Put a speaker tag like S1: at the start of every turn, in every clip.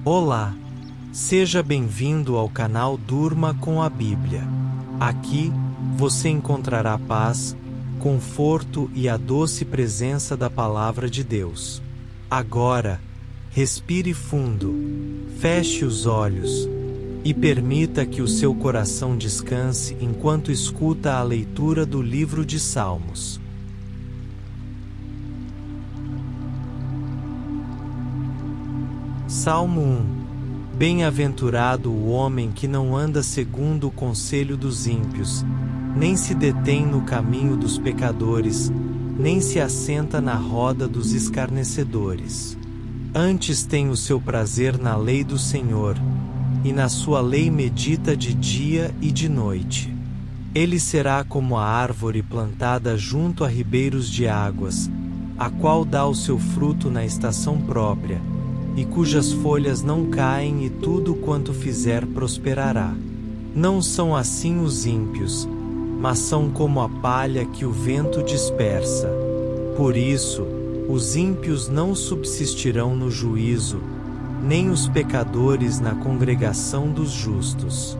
S1: Olá! Seja bem-vindo ao canal Durma com a Bíblia. Aqui, você encontrará paz, conforto e a doce presença da Palavra de Deus. Agora, respire fundo, feche os olhos e permita que o seu coração descanse enquanto escuta a leitura do livro de Salmos. Salmo 1. Bem-aventurado o homem que não anda segundo o conselho dos ímpios, nem se detém no caminho dos pecadores, nem se assenta na roda dos escarnecedores. Antes tem o seu prazer na lei do Senhor, e na sua lei medita de dia e de noite. Ele será como a árvore plantada junto a ribeiros de águas, a qual dá o seu fruto na estação própria, e cujas folhas não caem, e tudo quanto fizer prosperará. Não são assim os ímpios, mas são como a palha que o vento dispersa. Por isso, os ímpios não subsistirão no juízo, nem os pecadores na congregação dos justos.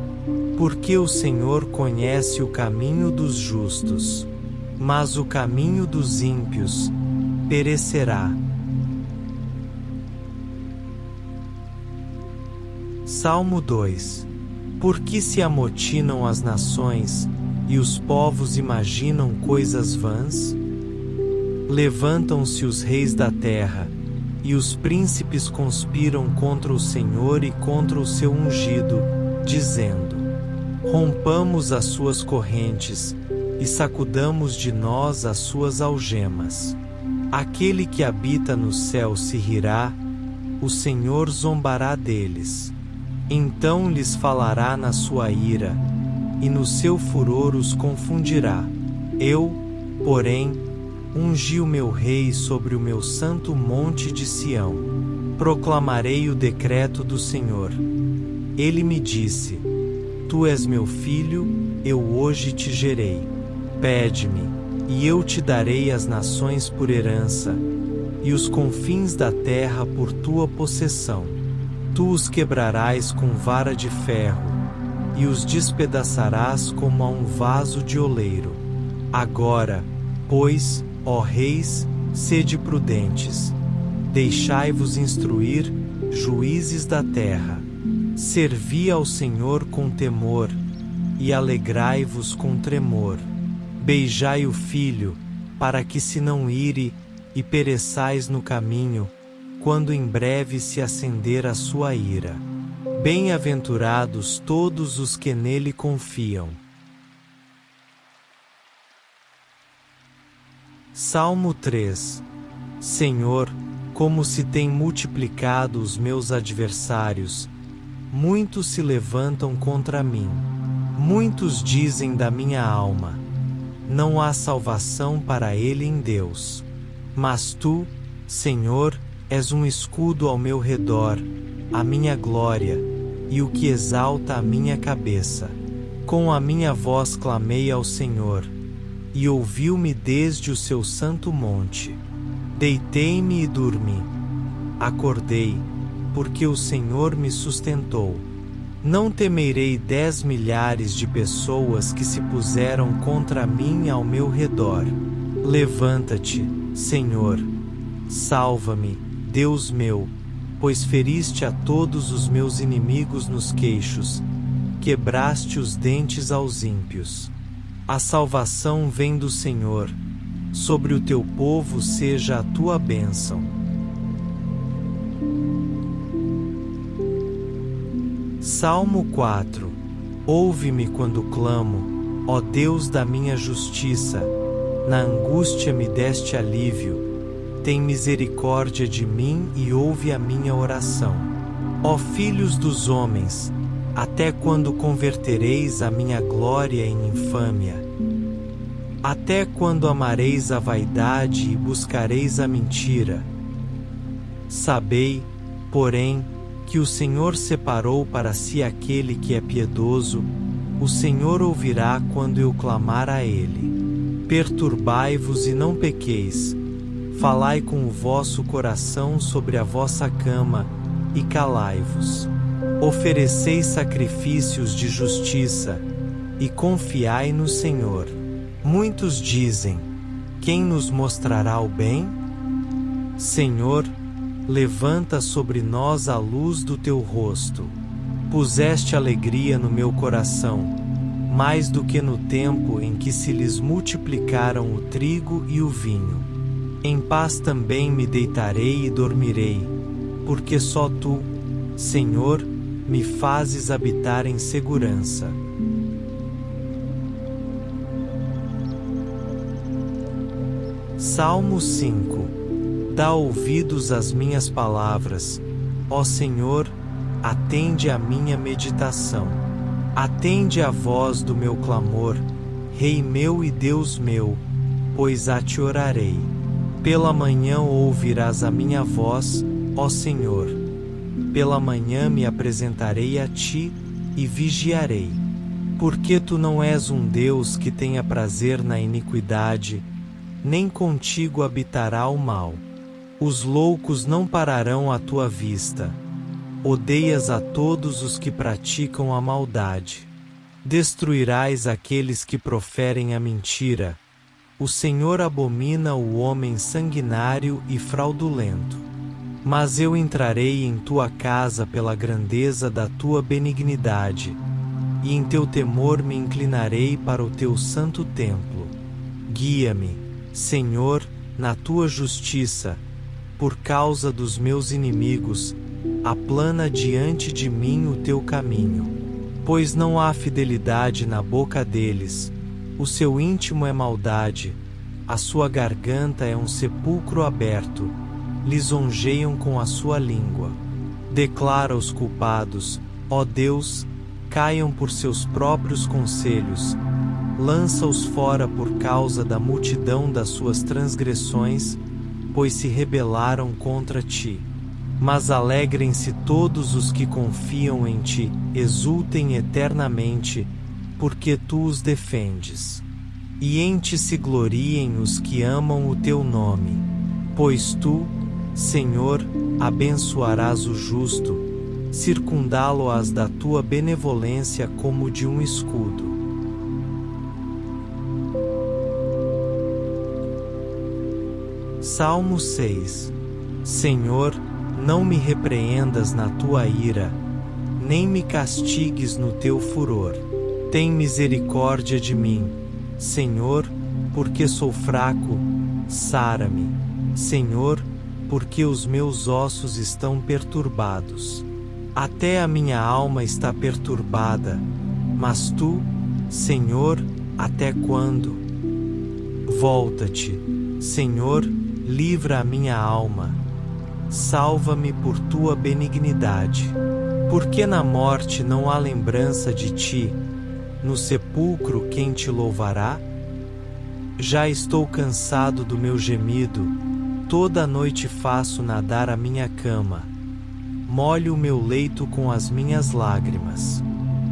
S1: Porque o Senhor conhece o caminho dos justos, mas o caminho dos ímpios perecerá. Salmo 2. Por que se amotinam as nações, e os povos imaginam coisas vãs? Levantam-se os reis da terra, e os príncipes conspiram contra o Senhor e contra o seu ungido, dizendo: rompamos as suas correntes, e sacudamos de nós as suas algemas. Aquele que habita no céu se rirá, o Senhor zombará deles. Então lhes falará na sua ira, e no seu furor os confundirá. Eu, porém, ungi o meu rei sobre o meu santo monte de Sião. Proclamarei o decreto do Senhor. Ele me disse: Tu és meu filho, eu hoje te gerei. Pede-me, e eu te darei as nações por herança, e os confins da terra por tua possessão. Tu os quebrarás com vara de ferro, e os despedaçarás como a um vaso de oleiro. Agora, pois, ó reis, sede prudentes. Deixai-vos instruir, juízes da terra. Servi ao Senhor com temor, e alegrai-vos com tremor. Beijai o filho, para que se não ire, e pereçais no caminho, quando em breve se acender a sua ira. Bem-aventurados todos os que nele confiam. Salmo 3. Senhor, como se têm multiplicado os meus adversários, muitos se levantam contra mim. Muitos dizem da minha alma: não há salvação para ele em Deus. Mas tu, Senhor, és um escudo ao meu redor, a minha glória, e o que exalta a minha cabeça. Com a minha voz clamei ao Senhor, e ouviu-me desde o seu santo monte. Deitei-me e dormi. Acordei, porque o Senhor me sustentou. Não temerei 10 milhares de pessoas que se puseram contra mim ao meu redor. Levanta-te, Senhor. Salva-me, Deus meu, pois feriste a todos os meus inimigos nos queixos, quebraste os dentes aos ímpios. A salvação vem do Senhor, sobre o teu povo seja a tua bênção. Salmo 4. Ouve-me quando clamo, ó Deus da minha justiça, na angústia me deste alívio. Tem misericórdia de mim e ouve a minha oração. Ó filhos dos homens, até quando convertereis a minha glória em infâmia? Até quando amareis a vaidade e buscareis a mentira? Sabei, porém, que o Senhor separou para si aquele que é piedoso, o Senhor ouvirá quando eu clamar a ele. Perturbai-vos e não pequeis. Falai com o vosso coração sobre a vossa cama, e calai-vos. Oferecei sacrifícios de justiça, e confiai no Senhor. Muitos dizem: quem nos mostrará o bem? Senhor, levanta sobre nós a luz do teu rosto. Puseste alegria no meu coração, mais do que no tempo em que se lhes multiplicaram o trigo e o vinho. Em paz também me deitarei e dormirei, porque só tu, Senhor, me fazes habitar em segurança. Salmo 5. Dá ouvidos às minhas palavras, ó Senhor, atende à minha meditação. Atende à voz do meu clamor, Rei meu e Deus meu, pois a te orarei. Pela manhã ouvirás a minha voz, ó Senhor. Pela manhã me apresentarei a ti e vigiarei. Porque tu não és um Deus que tenha prazer na iniquidade, nem contigo habitará o mal. Os loucos não pararão à tua vista. Odeias a todos os que praticam a maldade. Destruirás aqueles que proferem a mentira. O Senhor abomina o homem sanguinário e fraudulento. Mas eu entrarei em tua casa pela grandeza da tua benignidade, e em teu temor me inclinarei para o teu santo templo. Guia-me, Senhor, na tua justiça, por causa dos meus inimigos, aplana diante de mim o teu caminho. Pois não há fidelidade na boca deles, o seu íntimo é maldade, a sua garganta é um sepulcro aberto, lisonjeiam com a sua língua. Declara os culpados, ó Deus, caiam por seus próprios conselhos, lança-os fora por causa da multidão das suas transgressões, pois se rebelaram contra ti. Mas alegrem-se todos os que confiam em ti, exultem eternamente, porque tu os defendes. E em ti se gloriem os que amam o teu nome. Pois tu, Senhor, abençoarás o justo, circundá-lo-ás da tua benevolência como de um escudo. Salmo 6. Senhor, não me repreendas na tua ira, nem me castigues no teu furor. Tem misericórdia de mim, Senhor, porque sou fraco, sara-me. Senhor, porque os meus ossos estão perturbados. Até a minha alma está perturbada, mas tu, Senhor, até quando? Volta-te, Senhor, livra a minha alma. Salva-me por tua benignidade. Porque na morte não há lembrança de ti, no sepulcro quem te louvará? Já estou cansado do meu gemido, toda noite faço nadar a minha cama. Molho o meu leito com as minhas lágrimas.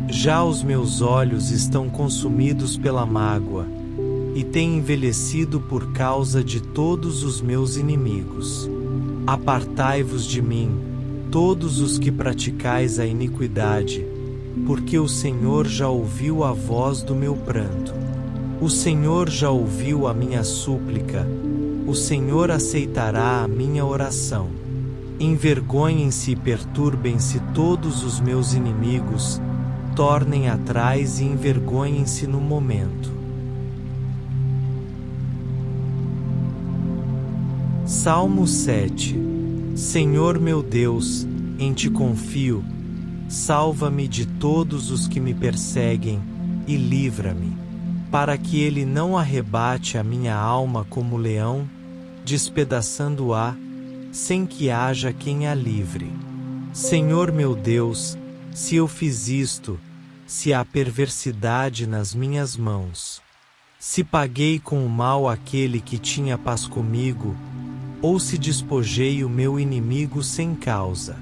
S1: Já os meus olhos estão consumidos pela mágoa, e têm envelhecido por causa de todos os meus inimigos. Apartai-vos de mim, todos os que praticais a iniquidade, porque o Senhor já ouviu a voz do meu pranto. O Senhor já ouviu a minha súplica, o Senhor aceitará a minha oração. Envergonhem-se e perturbem-se todos os meus inimigos, tornem atrás e envergonhem-se no momento. Salmo 7. Senhor meu Deus, em ti confio, salva-me de todos os que me perseguem e livra-me, para que ele não arrebate a minha alma como leão, despedaçando-a, sem que haja quem a livre. Senhor meu Deus, se eu fiz isto, se há perversidade nas minhas mãos, se paguei com o mal aquele que tinha paz comigo, ou se despojei o meu inimigo sem causa.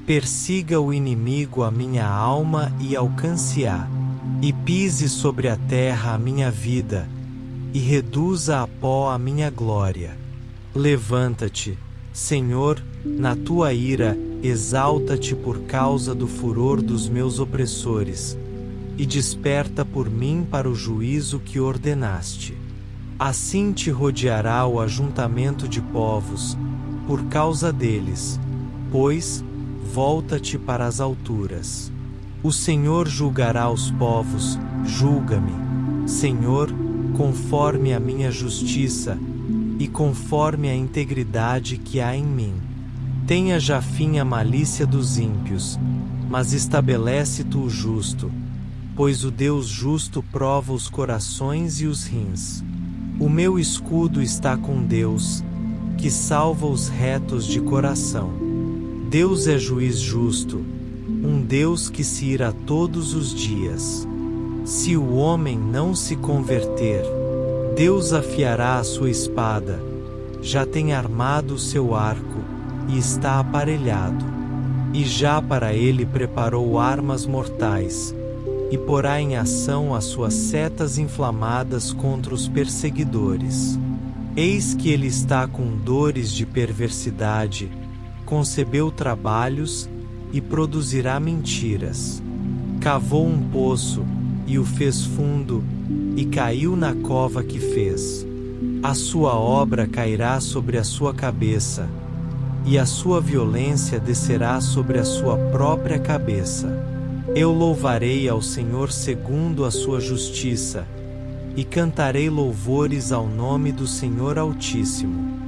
S1: Persiga o inimigo a minha alma e alcance-a, e pise sobre a terra a minha vida, e reduza a pó a minha glória. Levanta-te, Senhor, na tua ira, exalta-te por causa do furor dos meus opressores, e desperta por mim para o juízo que ordenaste. Assim te rodeará o ajuntamento de povos, por causa deles, pois, volta-te para as alturas. O Senhor julgará os povos, julga-me, Senhor, conforme a minha justiça, e conforme a integridade que há em mim. Tenha já fim a malícia dos ímpios, mas estabelece tu o justo, pois o Deus justo prova os corações e os rins. O meu escudo está com Deus, que salva os retos de coração. Deus é juiz justo, um Deus que se irá todos os dias. Se o homem não se converter, Deus afiará a sua espada, já tem armado o seu arco, e está aparelhado. E já para ele preparou armas mortais, e porá em ação as suas setas inflamadas contra os perseguidores. Eis que ele está com dores de perversidade, concebeu trabalhos, e produzirá mentiras. Cavou um poço, e o fez fundo, e caiu na cova que fez. A sua obra cairá sobre a sua cabeça, e a sua violência descerá sobre a sua própria cabeça. Eu louvarei ao Senhor segundo a sua justiça, e cantarei louvores ao nome do Senhor Altíssimo.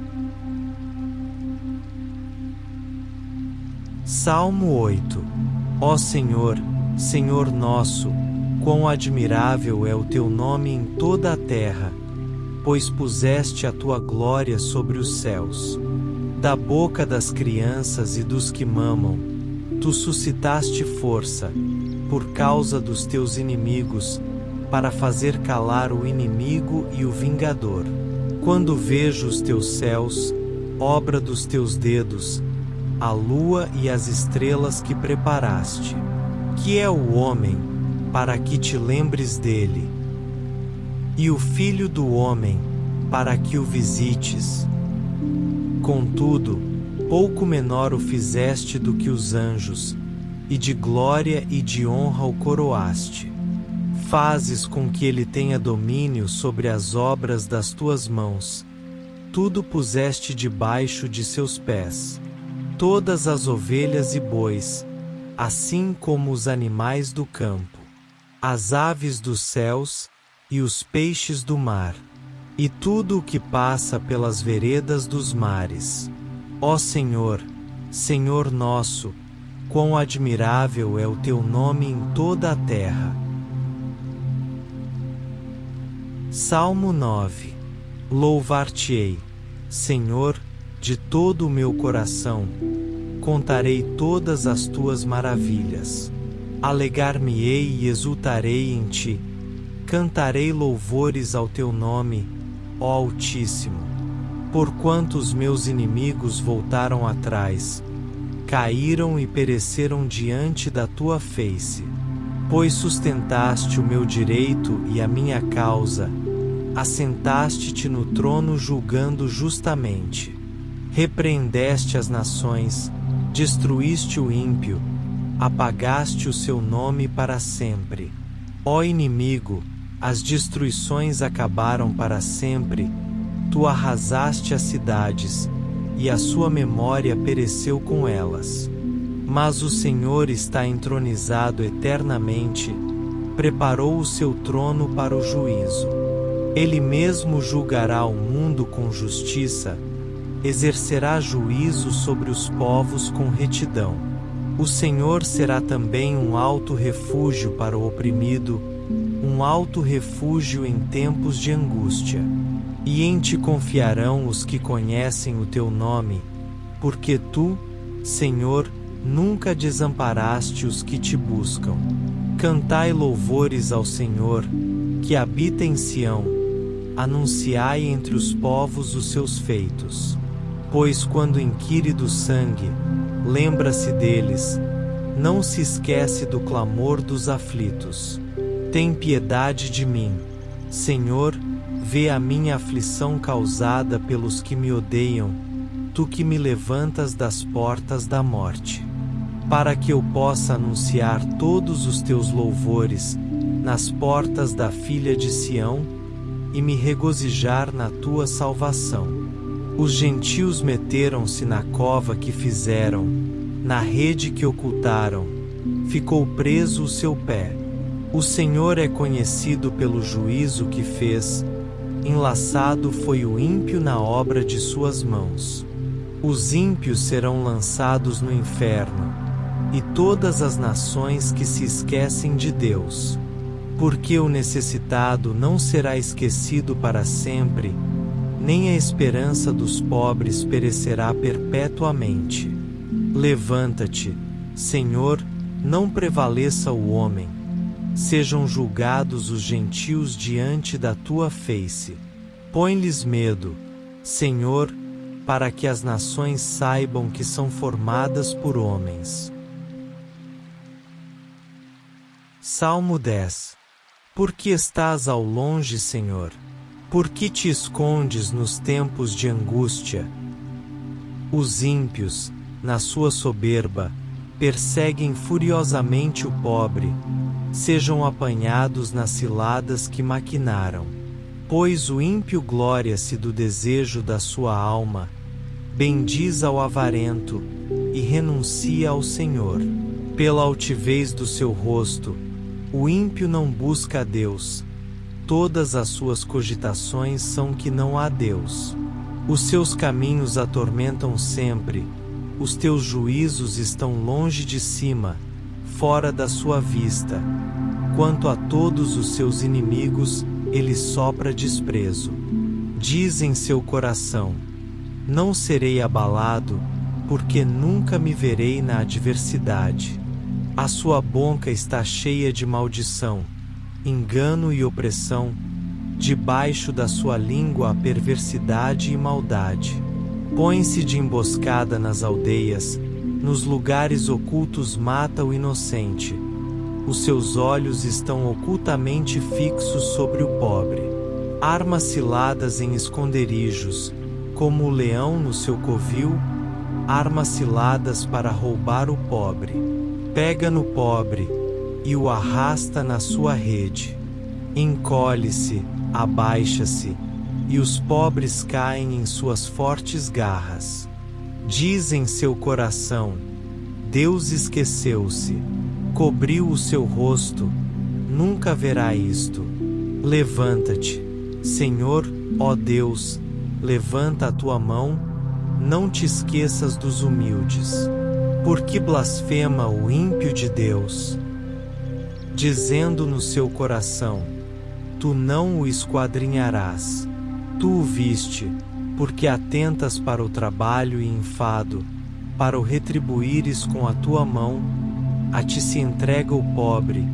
S1: Salmo 8. Ó Senhor, Senhor nosso, quão admirável é o teu nome em toda a terra, pois puseste a tua glória sobre os céus. Da boca das crianças e dos que mamam, tu suscitaste força, por causa dos teus inimigos, para fazer calar o inimigo e o vingador. Quando vejo os teus céus, obra dos teus dedos, a lua e as estrelas que preparaste. Que é o homem, para que te lembres dele, e o filho do homem, para que o visites. Contudo, pouco menor o fizeste do que os anjos, e de glória e de honra o coroaste. Fazes com que ele tenha domínio sobre as obras das tuas mãos. Tudo puseste debaixo de seus pés. Todas as ovelhas e bois, assim como os animais do campo, as aves dos céus e os peixes do mar, e tudo o que passa pelas veredas dos mares. Ó Senhor, Senhor nosso, quão admirável é o teu nome em toda a terra. Salmo 9. Louvar-te-ei, Senhor, de todo o meu coração, contarei todas as tuas maravilhas. Alegar-me-ei e exultarei em ti, cantarei louvores ao teu nome, ó Altíssimo. Porquanto os meus inimigos voltaram atrás, caíram e pereceram diante da tua face. Pois sustentaste o meu direito e a minha causa, assentaste-te no trono julgando justamente. Repreendeste as nações, destruíste o ímpio, apagaste o seu nome para sempre. Ó inimigo, as destruições acabaram para sempre, tu arrasaste as cidades, e a sua memória pereceu com elas. Mas o Senhor está entronizado eternamente, preparou o seu trono para o juízo. Ele mesmo julgará o mundo com justiça, exercerá juízo sobre os povos com retidão. O Senhor será também um alto refúgio para o oprimido, um alto refúgio em tempos de angústia. E em ti confiarão os que conhecem o teu nome, porque tu, Senhor, nunca desamparaste os que te buscam. Cantai louvores ao Senhor, que habita em Sião, anunciai entre os povos os seus feitos. Pois quando inquire do sangue, lembra-se deles, não se esquece do clamor dos aflitos. Tem piedade de mim, Senhor, vê a minha aflição causada pelos que me odeiam, tu que me levantas das portas da morte, para que eu possa anunciar todos os teus louvores nas portas da filha de Sião, e me regozijar na tua salvação. Os gentios meteram-se na cova que fizeram, na rede que ocultaram, ficou preso o seu pé. O Senhor é conhecido pelo juízo que fez, enlaçado foi o ímpio na obra de suas mãos. Os ímpios serão lançados no inferno, e todas as nações que se esquecem de Deus. Porque o necessitado não será esquecido para sempre, nem a esperança dos pobres perecerá perpetuamente. Levanta-te, Senhor, não prevaleça o homem. Sejam julgados os gentios diante da tua face. Põe-lhes medo, Senhor, para que as nações saibam que são formadas por homens. Salmo 10. Por que estás ao longe, Senhor? Por que te escondes nos tempos de angústia? Os ímpios, na sua soberba, perseguem furiosamente o pobre, sejam apanhados nas ciladas que maquinaram. Pois o ímpio glória-se do desejo da sua alma, bendiz ao avarento, e renuncia ao Senhor. Pela altivez do seu rosto, o ímpio não busca a Deus. Todas as suas cogitações são que não há Deus. Os seus caminhos atormentam sempre, os teus juízos estão longe de cima, fora da sua vista. Quanto a todos os seus inimigos, ele sopra desprezo. Diz em seu coração: não serei abalado, porque nunca me verei na adversidade. A sua boca está cheia de maldição, engano e opressão, debaixo da sua língua a perversidade e maldade. Põe-se de emboscada nas aldeias, nos lugares ocultos mata o inocente. Os seus olhos estão ocultamente fixos sobre o pobre. Arma ciladas em esconderijos, como o leão no seu covil, arma ciladas para roubar o pobre. Pega no pobre e o arrasta na sua rede. Encolhe-se, abaixa-se, e os pobres caem em suas fortes garras. Diz em seu coração: Deus esqueceu-se, cobriu o seu rosto, nunca verá isto. Levanta-te, Senhor, ó Deus, levanta a tua mão, não te esqueças dos humildes. Por que blasfema o ímpio de Deus? Dizendo no seu coração: tu não o esquadrinharás. Tu o viste, porque atentas para o trabalho e enfado, para o retribuíres com a tua mão. A ti se entrega o pobre,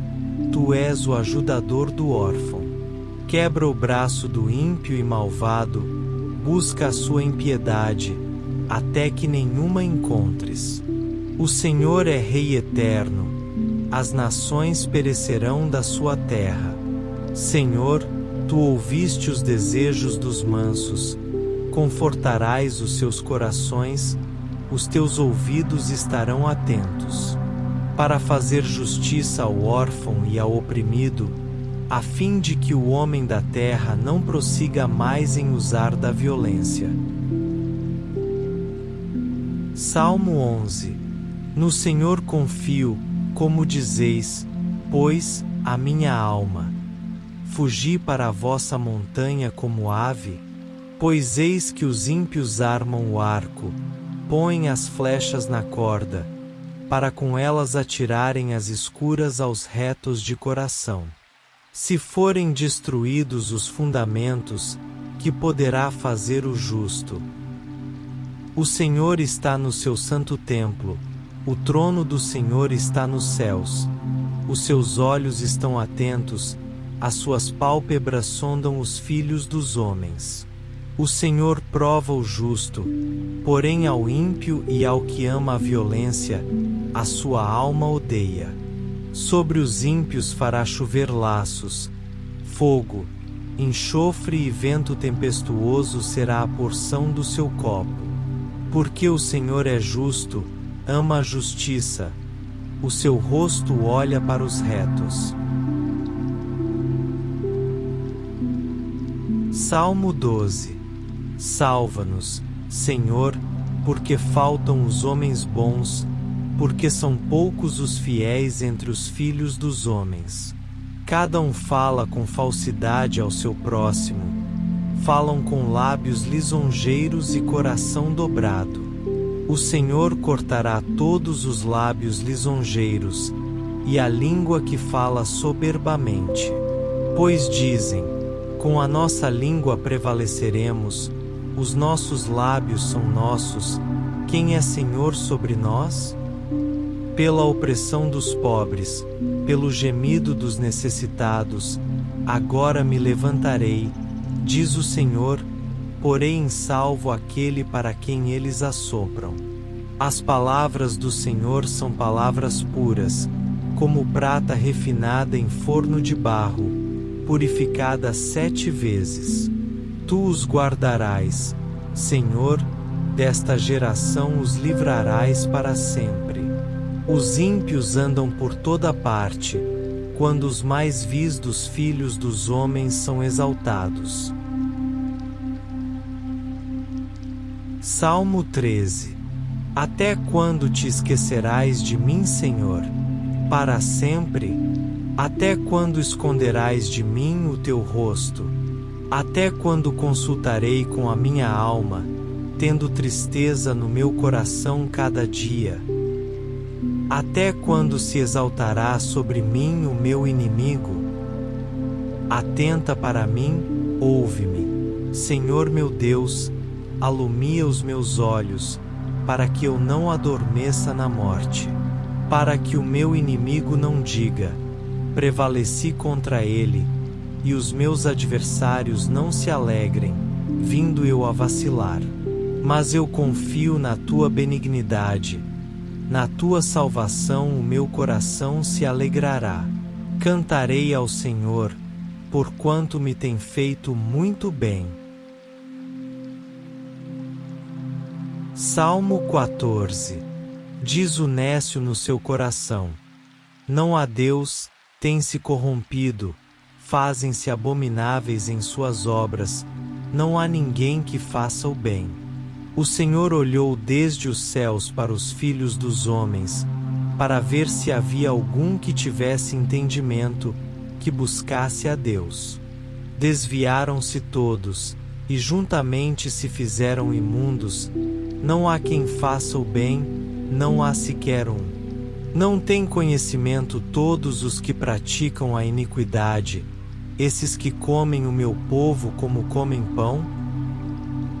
S1: tu és o ajudador do órfão. Quebra o braço do ímpio e malvado, busca a sua impiedade, até que nenhuma encontres. O Senhor é Rei eterno, as nações perecerão da sua terra. Senhor, tu ouviste os desejos dos mansos, confortarás os seus corações, os teus ouvidos estarão atentos, para fazer justiça ao órfão e ao oprimido, a fim de que o homem da terra não prossiga mais em usar da violência. Salmo 11. No Senhor confio, como dizeis, pois, a minha alma. Fugi para a vossa montanha como ave, pois eis que os ímpios armam o arco, põem as flechas na corda, para com elas atirarem as escuras aos retos de coração. Se forem destruídos os fundamentos, que poderá fazer o justo? O Senhor está no seu santo templo, o trono do Senhor está nos céus. Os seus olhos estão atentos, as suas pálpebras sondam os filhos dos homens. O Senhor prova o justo, porém ao ímpio e ao que ama a violência, a sua alma odeia. Sobre os ímpios fará chover laços, fogo, enxofre e vento tempestuoso será a porção do seu copo. Porque o Senhor é justo, ama a justiça, o seu rosto olha para os retos. Salmo 12. Salva-nos, Senhor, porque faltam os homens bons, porque são poucos os fiéis entre os filhos dos homens. Cada um fala com falsidade ao seu próximo, falam com lábios lisonjeiros e coração dobrado. O Senhor cortará todos os lábios lisonjeiros, e a língua que fala soberbamente. Pois dizem, com a nossa língua prevaleceremos, os nossos lábios são nossos, quem é Senhor sobre nós? Pela opressão dos pobres, pelo gemido dos necessitados, agora me levantarei, diz o Senhor, porei em salvo aquele para quem eles assopram. As palavras do Senhor são palavras puras, como prata refinada em forno de barro, purificada 7 vezes. Tu os guardarás, Senhor, desta geração os livrarás para sempre. Os ímpios andam por toda parte, quando os mais vis dos filhos dos homens são exaltados. Salmo 13. Até quando te esquecerás de mim, Senhor? Para sempre? Até quando esconderás de mim o teu rosto? Até quando consultarei com a minha alma, tendo tristeza no meu coração cada dia? Até quando se exaltará sobre mim o meu inimigo? Atenta para mim, ouve-me. Senhor meu Deus, alumia os meus olhos, para que eu não adormeça na morte. Para que o meu inimigo não diga, prevaleci contra ele, e os meus adversários não se alegrem, vindo eu a vacilar. Mas eu confio na tua benignidade, na tua salvação o meu coração se alegrará. Cantarei ao Senhor, porquanto me tem feito muito bem. Salmo 14. Diz o nécio no seu coração: não há Deus, tem-se corrompido, fazem-se abomináveis em suas obras, não há ninguém que faça o bem. O Senhor olhou desde os céus para os filhos dos homens, para ver se havia algum que tivesse entendimento, que buscasse a Deus. Desviaram-se todos, e juntamente se fizeram imundos, não há quem faça o bem, não há sequer um. Não têm conhecimento todos os que praticam a iniquidade, esses que comem o meu povo como comem pão?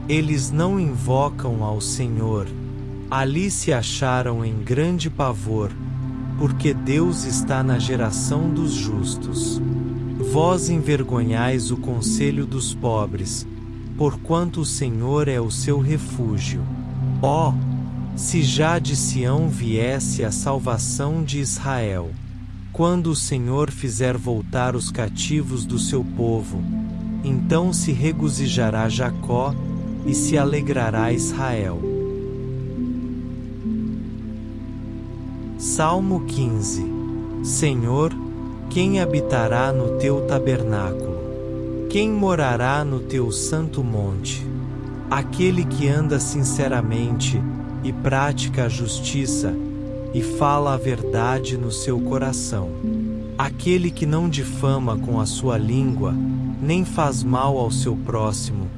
S1: Eles não invocam ao Senhor, ali se acharam em grande pavor, porque Deus está na geração dos justos. Vós envergonhais o conselho dos pobres, porquanto o Senhor é o seu refúgio. Ó, se já de Sião viesse a salvação de Israel! Quando o Senhor fizer voltar os cativos do seu povo, então se regozijará Jacó, e se alegrará Israel. Salmo 15. Senhor, quem habitará no teu tabernáculo? Quem morará no teu santo monte? Aquele que anda sinceramente e pratica a justiça, e fala a verdade no seu coração. Aquele que não difama com a sua língua, nem faz mal ao seu próximo,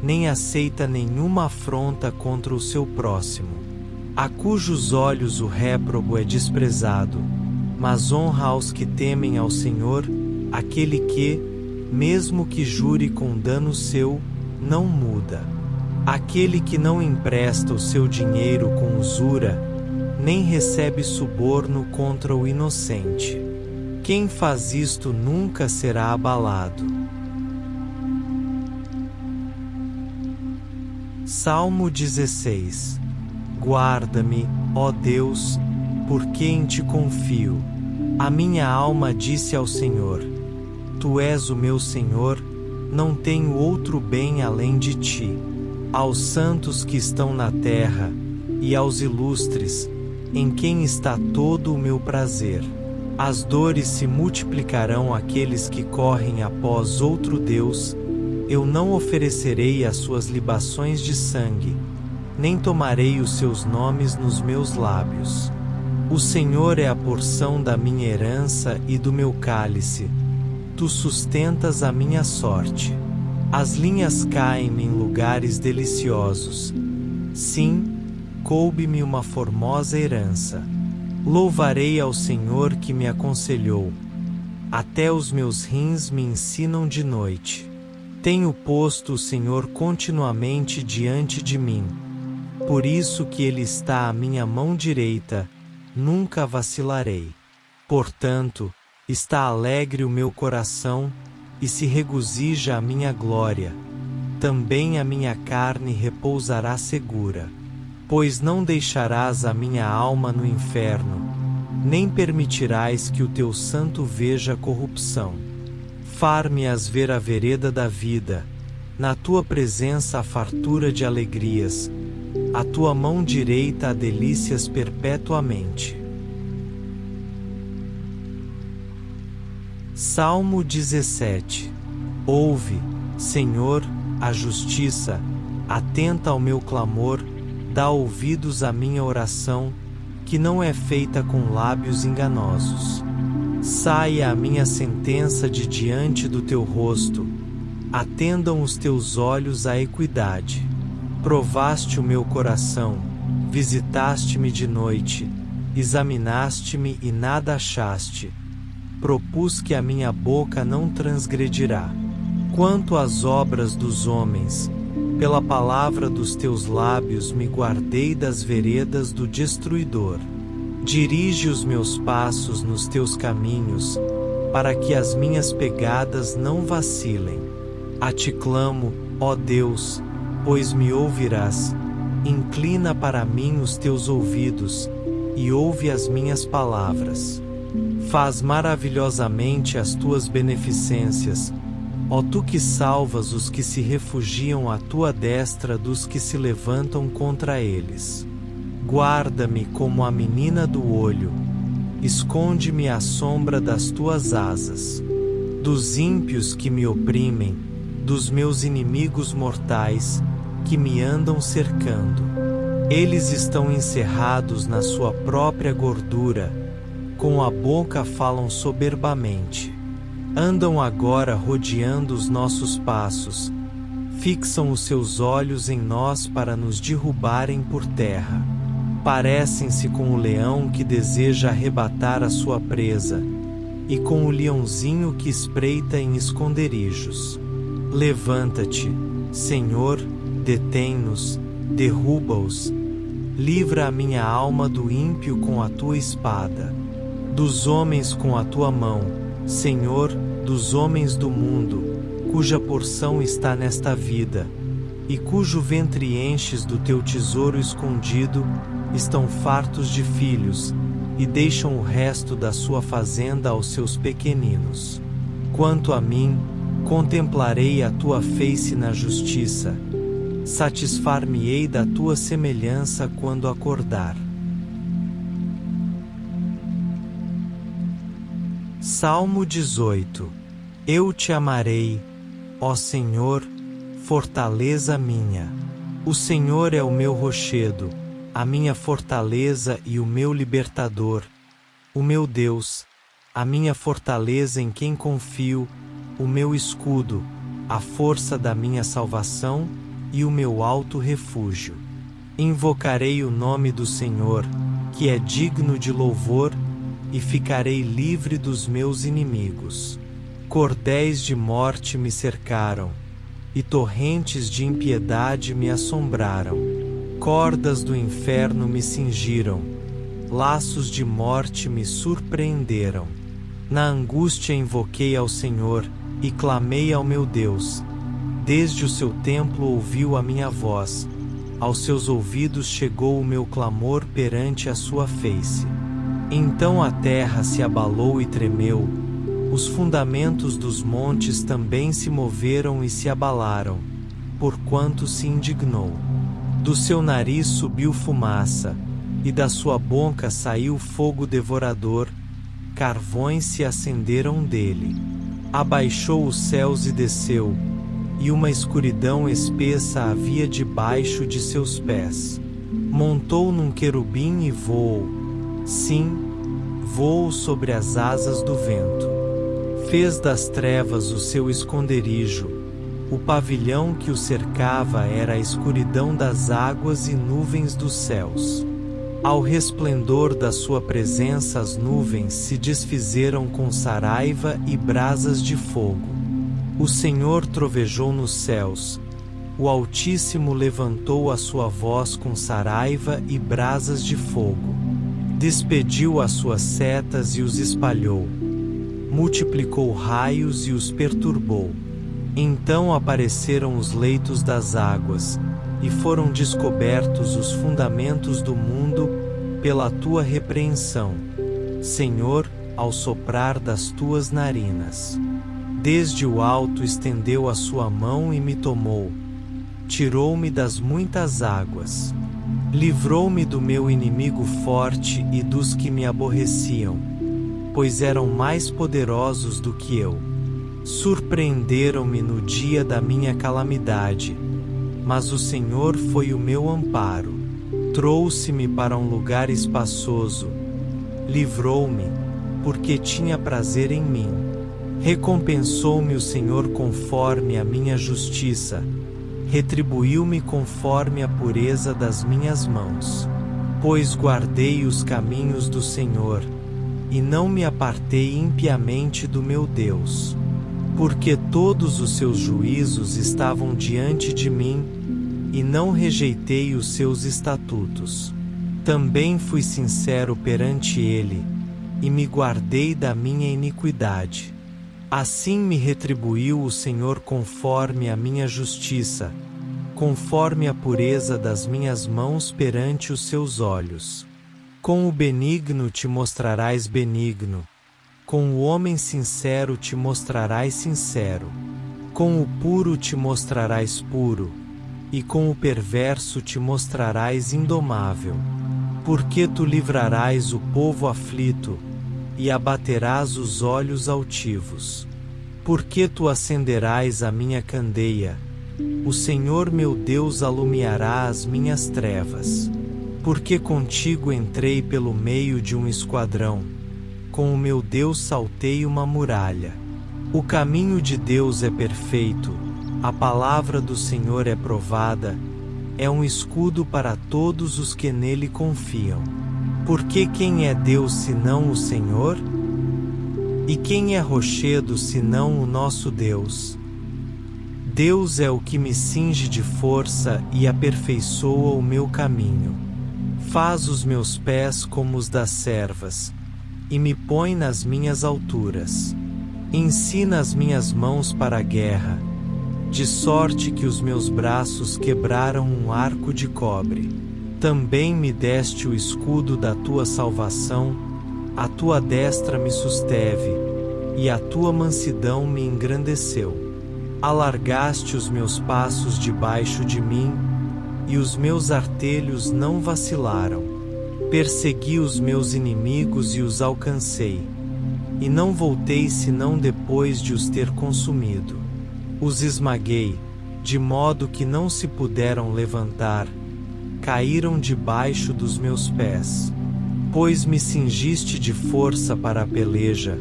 S1: nem aceita nenhuma afronta contra o seu próximo. A cujos olhos o réprobo é desprezado, mas honra aos que temem ao Senhor, aquele que, mesmo que jure com dano seu, não muda. Aquele que não empresta o seu dinheiro com usura, nem recebe suborno contra o inocente. Quem faz isto nunca será abalado. Salmo 16. Guarda-me, ó Deus, porque em ti confio. A minha alma disse ao Senhor: Tu és o meu Senhor, não tenho outro bem além de ti. aos santos que estão na terra, e aos ilustres, em quem está todo o meu prazer. As dores se multiplicarão àqueles que correm após outro Deus. Eu não oferecerei as suas libações de sangue, nem tomarei os seus nomes nos meus lábios. O Senhor é a porção da minha herança e do meu cálice. Tu sustentas a minha sorte. As linhas caem-me em lugares deliciosos. Sim, coube-me uma formosa herança. Louvarei ao Senhor que me aconselhou. Até os meus rins me ensinam de noite. Tenho posto o Senhor continuamente diante de mim. Por isso que Ele está à minha mão direita, nunca vacilarei. Portanto, está alegre o meu coração, e se regozija a minha glória. Também a minha carne repousará segura. Pois não deixarás a minha alma no inferno, nem permitirás que o teu santo veja corrupção. Far-me-ás ver a vereda da vida, na tua presença a fartura de alegrias, a tua mão direita há delícias perpetuamente. Salmo 17. Ouve, Senhor, a justiça, atenta ao meu clamor, dá ouvidos à minha oração, que não é feita com lábios enganosos. Saia a minha sentença de diante do teu rosto, atendam os teus olhos à equidade. Provaste o meu coração, visitaste-me de noite, examinaste-me e nada achaste. Propus que a minha boca não transgredirá. Quanto às obras dos homens, pela palavra dos teus lábios me guardei das veredas do destruidor. Dirige os meus passos nos teus caminhos, para que as minhas pegadas não vacilem. A ti clamo, ó Deus, pois me ouvirás. Inclina para mim os teus ouvidos, e ouve as minhas palavras. Faz maravilhosamente as tuas beneficências, ó tu que salvas os que se refugiam à tua destra dos que se levantam contra eles. Guarda-me como a menina do olho, esconde-me à sombra das tuas asas. Dos ímpios que me oprimem, dos meus inimigos mortais, que me andam cercando. Eles estão encerrados na sua própria gordura, com a boca falam soberbamente. Andam agora rodeando os nossos passos, fixam os seus olhos em nós para nos derrubarem por terra. Parecem-se com o leão que deseja arrebatar a sua presa, e com o leãozinho que espreita em esconderijos. Levanta-te, Senhor, detém-nos, derruba-os. Livra a minha alma do ímpio com a tua espada, dos homens com a tua mão, Senhor, dos homens do mundo, cuja porção está nesta vida, e cujo ventre enches do teu tesouro escondido, estão fartos de filhos, e deixam o resto da sua fazenda aos seus pequeninos. Quanto a mim, contemplarei a tua face na justiça, satisfar-me-ei da tua semelhança quando acordar. Salmo 18. Eu te amarei, ó Senhor, fortaleza minha. O Senhor é o meu rochedo, a minha fortaleza e o meu libertador, o meu Deus, a minha fortaleza em quem confio, o meu escudo, a força da minha salvação e o meu alto refúgio. Invocarei o nome do Senhor, que é digno de louvor, e ficarei livre dos meus inimigos. Cordéis de morte me cercaram, e torrentes de impiedade me assombraram. Cordas do inferno me cingiram, laços de morte me surpreenderam. Na angústia invoquei ao Senhor, e clamei ao meu Deus. Desde o seu templo ouviu a minha voz, aos seus ouvidos chegou o meu clamor perante a sua face. Então a terra se abalou e tremeu, os fundamentos dos montes também se moveram e se abalaram, porquanto se indignou. Do seu nariz subiu fumaça, e da sua boca saiu fogo devorador, carvões se acenderam dele. Abaixou os céus e desceu, e uma escuridão espessa havia debaixo de seus pés. Montou num querubim e voou, sim, voou sobre as asas do vento. Fez das trevas o seu esconderijo, o pavilhão que o cercava era a escuridão das águas e nuvens dos céus. Ao resplendor da sua presença as nuvens se desfizeram com saraiva e brasas de fogo. O Senhor trovejou nos céus, o Altíssimo levantou a sua voz com saraiva e brasas de fogo. Despediu as suas setas e os espalhou. Multiplicou raios e os perturbou. Então apareceram os leitos das águas, e foram descobertos os fundamentos do mundo pela tua repreensão, Senhor, ao soprar das tuas narinas. Desde o alto estendeu a sua mão e me tomou. Tirou-me das muitas águas. Livrou-me do meu inimigo forte e dos que me aborreciam, pois eram mais poderosos do que eu. Surpreenderam-me no dia da minha calamidade, mas o Senhor foi o meu amparo. Trouxe-me para um lugar espaçoso. Livrou-me, porque tinha prazer em mim. Recompensou-me o Senhor conforme a minha justiça. Retribuiu-me conforme a pureza das minhas mãos. Pois guardei os caminhos do Senhor, e não me apartei impiamente do meu Deus. Porque todos os seus juízos estavam diante de mim, e não rejeitei os seus estatutos. Também fui sincero perante ele, e me guardei da minha iniquidade. Assim me retribuiu o Senhor conforme a minha justiça, conforme a pureza das minhas mãos perante os seus olhos. Com o benigno te mostrarás benigno, com o homem sincero te mostrarás sincero, com o puro te mostrarás puro, e com o perverso te mostrarás indomável. Porque tu livrarás o povo aflito, e abaterás os olhos altivos. Porque tu acenderás a minha candeia, o Senhor meu Deus alumiará as minhas trevas. Porque contigo entrei pelo meio de um esquadrão, com o meu Deus saltei uma muralha. O caminho de Deus é perfeito, a palavra do Senhor é provada, é um escudo para todos os que nele confiam. Porque quem é Deus senão o Senhor? E quem é rochedo senão o nosso Deus? Deus é o que me cinge de força e aperfeiçoa o meu caminho. Faz os meus pés como os das servas, e me põe nas minhas alturas. Ensina as minhas mãos para a guerra, de sorte que os meus braços quebraram um arco de cobre. Também me deste o escudo da tua salvação, a tua destra me susteve, e a tua mansidão me engrandeceu. Alargaste os meus passos debaixo de mim, e os meus artelhos não vacilaram. Persegui os meus inimigos e os alcancei, e não voltei senão depois de os ter consumido. Os esmaguei, de modo que não se puderam levantar, caíram debaixo dos meus pés. Pois me cingiste de força para a peleja,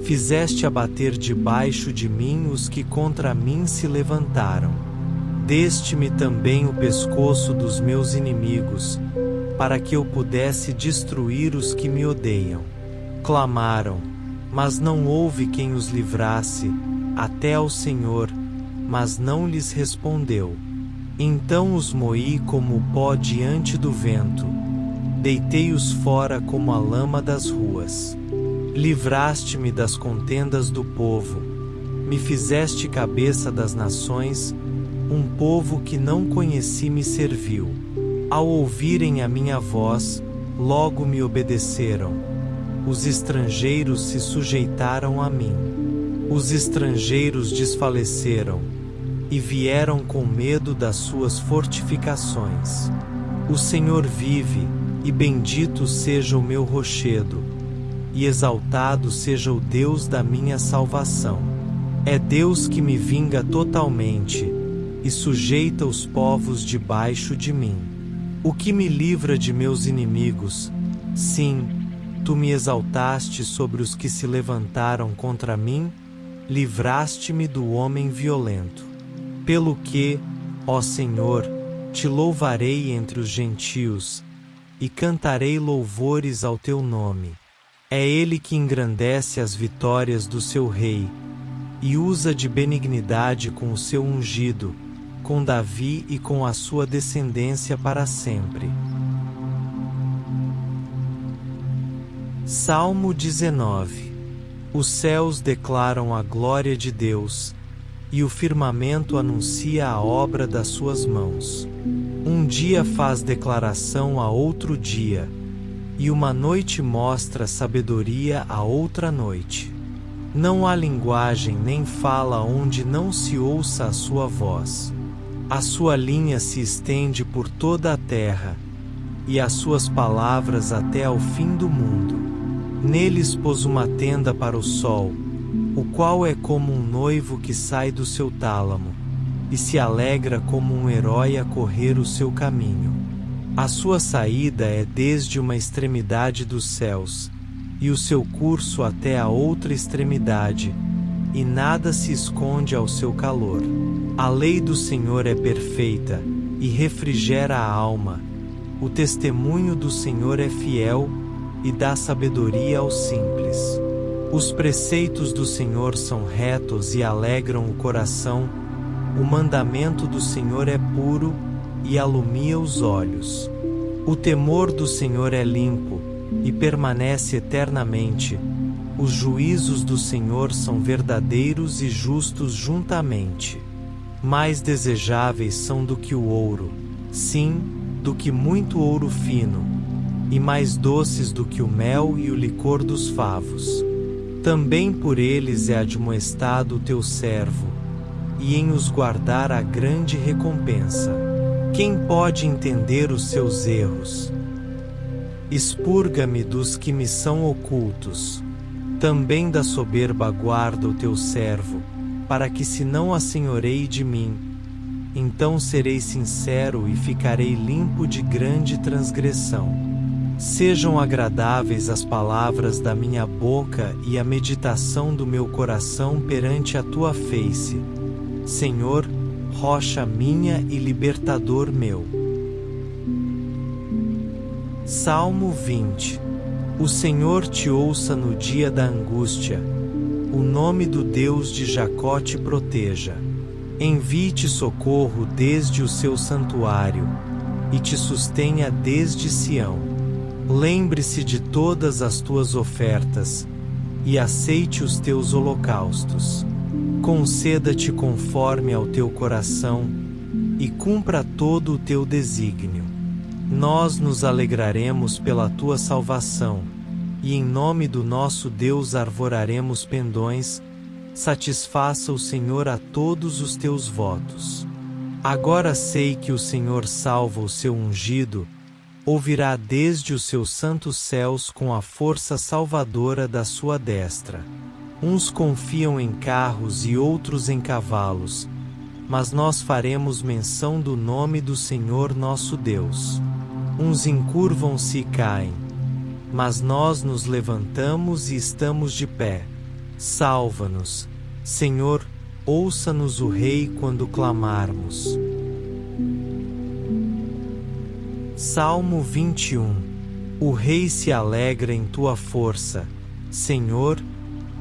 S1: fizeste abater debaixo de mim os que contra mim se levantaram. Deste-me também o pescoço dos meus inimigos, para que eu pudesse destruir os que me odeiam. Clamaram, mas não houve quem os livrasse, até ao Senhor, mas não lhes respondeu. Então os moí como o pó diante do vento, deitei-os fora como a lama das ruas. Livraste-me das contendas do povo, me fizeste cabeça das nações, um povo que não conheci me serviu. Ao ouvirem a minha voz, logo me obedeceram. Os estrangeiros se sujeitaram a mim. Os estrangeiros desfaleceram, e vieram com medo das suas fortificações. O Senhor vive, e bendito seja o meu rochedo, e exaltado seja o Deus da minha salvação. É Deus que me vinga totalmente, e sujeita os povos debaixo de mim. O que me livra de meus inimigos, sim, tu me exaltaste sobre os que se levantaram contra mim, livraste-me do homem violento. Pelo que, ó Senhor, te louvarei entre os gentios, e cantarei louvores ao teu nome. É ele que engrandece as vitórias do seu rei, e usa de benignidade com o seu ungido, com Davi e com a sua descendência para sempre. Salmo 19. Os céus declaram a glória de Deus, e o firmamento anuncia a obra das suas mãos. Um dia faz declaração a outro dia, e uma noite mostra sabedoria a outra noite. Não há linguagem nem fala onde não se ouça a sua voz. A sua linha se estende por toda a terra, e as suas palavras até ao fim do mundo. Neles pôs uma tenda para o sol, o qual é como um noivo que sai do seu tálamo, e se alegra como um herói a correr o seu caminho. A sua saída é desde uma extremidade dos céus, e o seu curso até a outra extremidade, e nada se esconde ao seu calor. A lei do Senhor é perfeita, e refrigera a alma. O testemunho do Senhor é fiel, e dá sabedoria aos simples. Os preceitos do Senhor são retos e alegram o coração. O mandamento do Senhor é puro, e alumia os olhos. O temor do Senhor é limpo, e permanece eternamente. Os juízos do Senhor são verdadeiros e justos juntamente. Mais desejáveis são do que o ouro, sim, do que muito ouro fino, e mais doces do que o mel e o licor dos favos. Também por eles é admoestado o teu servo, e em os guardar a grande recompensa. Quem pode entender os seus erros? Expurga-me dos que me são ocultos. Também da soberba guarda o teu servo, para que se não assenhoreie de mim. Então serei sincero e ficarei limpo de grande transgressão. Sejam agradáveis as palavras da minha boca e a meditação do meu coração perante a tua face, Senhor, rocha minha e libertador meu. Salmo 20. O Senhor te ouça no dia da angústia. O nome do Deus de Jacó te proteja. Envie-te socorro desde o seu santuário, e te sustenha desde Sião. Lembre-se de todas as tuas ofertas, e aceite os teus holocaustos. Conceda-te conforme ao teu coração, e cumpra todo o teu desígnio. Nós nos alegraremos pela tua salvação, e em nome do nosso Deus arvoraremos pendões. Satisfaça o Senhor a todos os teus votos. Agora sei que o Senhor salva o seu ungido, ouvirá desde os seus santos céus com a força salvadora da sua destra. Uns confiam em carros e outros em cavalos, mas nós faremos menção do nome do Senhor nosso Deus. Uns encurvam-se e caem, mas nós nos levantamos e estamos de pé. Salva-nos, Senhor, ouça-nos o Rei quando clamarmos. Salmo 21. O Rei se alegra em tua força, Senhor,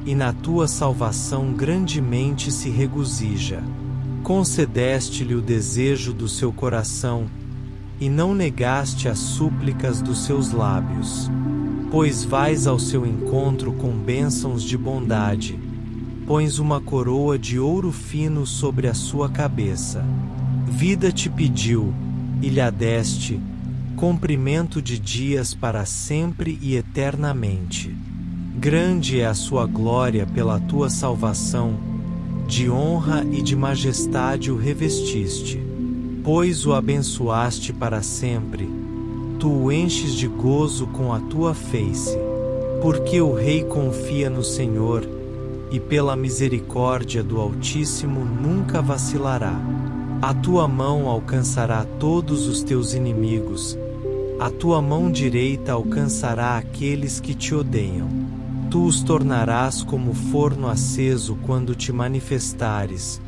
S1: e na tua salvação grandemente se regozija. Concedeste-lhe o desejo do seu coração, e não negaste as súplicas dos seus lábios. Pois vais ao seu encontro com bênçãos de bondade, pões uma coroa de ouro fino sobre a sua cabeça. Vida te pediu, e lhe deste, comprimento de dias para sempre e eternamente. Grande é a sua glória pela tua salvação, de honra e de majestade o revestiste, pois o abençoaste para sempre, tu o enches de gozo com a tua face, porque o rei confia no Senhor, e pela misericórdia do Altíssimo nunca vacilará. A tua mão alcançará todos os teus inimigos, a tua mão direita alcançará aqueles que te odeiam. Tu os tornarás como forno aceso quando te manifestares.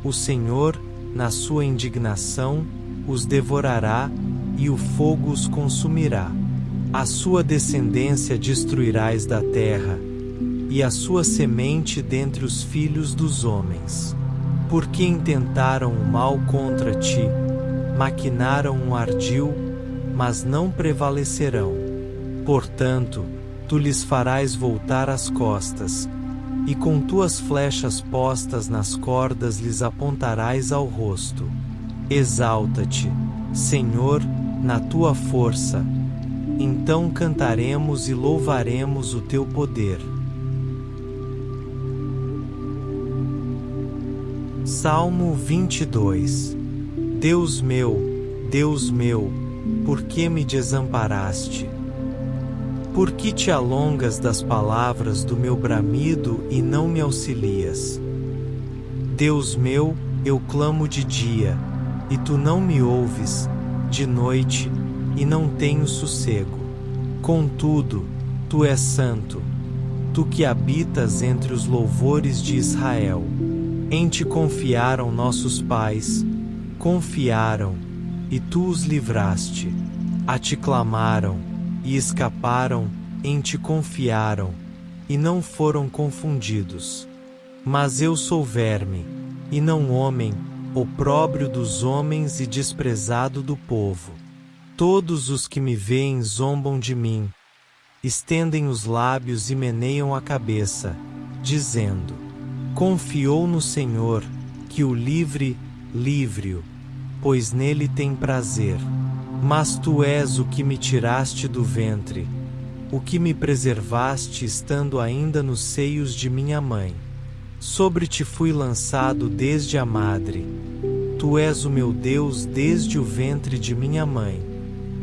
S1: O Senhor, na sua indignação, os devorará, e o fogo os consumirá. A sua descendência destruirás da terra, e a sua semente dentre os filhos dos homens. Porque intentaram o mal contra ti, maquinaram um ardil, mas não prevalecerão. Portanto, tu lhes farás voltar as costas, e com tuas flechas postas nas cordas lhes apontarás ao rosto. Exalta-te, Senhor, na tua força. Então cantaremos e louvaremos o teu poder. Salmo 22. Deus meu, por que me desamparaste? Por que te alongas das palavras do meu bramido e não me auxilias? Deus meu, eu clamo de dia, e tu não me ouves, de noite, e não tenho sossego. Contudo, tu és santo, tu que habitas entre os louvores de Israel. Em ti confiaram nossos pais, confiaram, e tu os livraste. A ti clamaram, e escaparam, em ti confiaram, e não foram confundidos. Mas eu sou verme, e não homem, opróbrio dos homens e desprezado do povo. Todos os que me veem zombam de mim, estendem os lábios e meneiam a cabeça, dizendo: confiou no Senhor, que o livre-o, pois nele tem prazer. Mas tu és o que me tiraste do ventre, o que me preservaste estando ainda nos seios de minha mãe. Sobre ti fui lançado desde a madre. Tu és o meu Deus desde o ventre de minha mãe.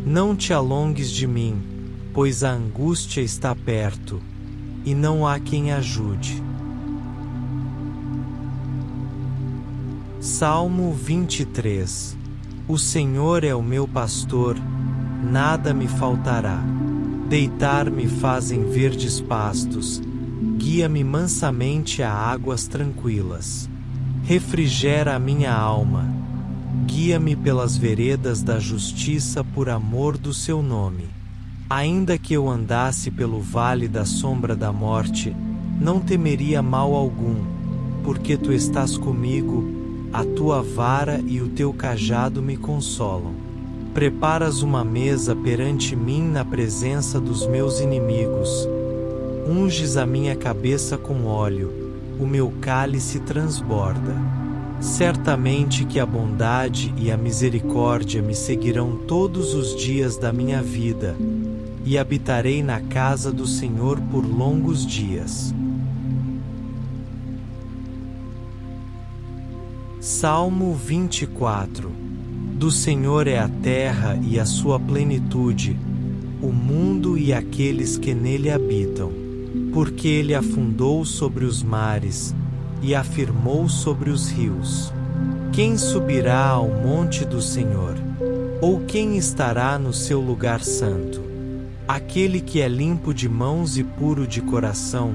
S1: Não te alongues de mim, pois a angústia está perto, e não há quem ajude. Salmo 23. O Senhor é o meu pastor, nada me faltará. Deitar-me fazem verdes pastos, guia-me mansamente a águas tranquilas. Refrigera a minha alma, guia-me pelas veredas da justiça por amor do seu nome. Ainda que eu andasse pelo vale da sombra da morte, não temeria mal algum, porque tu estás comigo, a tua vara e o teu cajado me consolam. Preparas uma mesa perante mim na presença dos meus inimigos. Unges a minha cabeça com óleo, o meu cálice transborda. Certamente que a bondade e a misericórdia me seguirão todos os dias da minha vida, e habitarei na casa do Senhor por longos dias. Salmo 24. Do Senhor é a terra e a sua plenitude, o mundo e aqueles que nele habitam. Porque ele afundou sobre os mares e afirmou sobre os rios. Quem subirá ao monte do Senhor? Ou quem estará no seu lugar santo? Aquele que é limpo de mãos e puro de coração,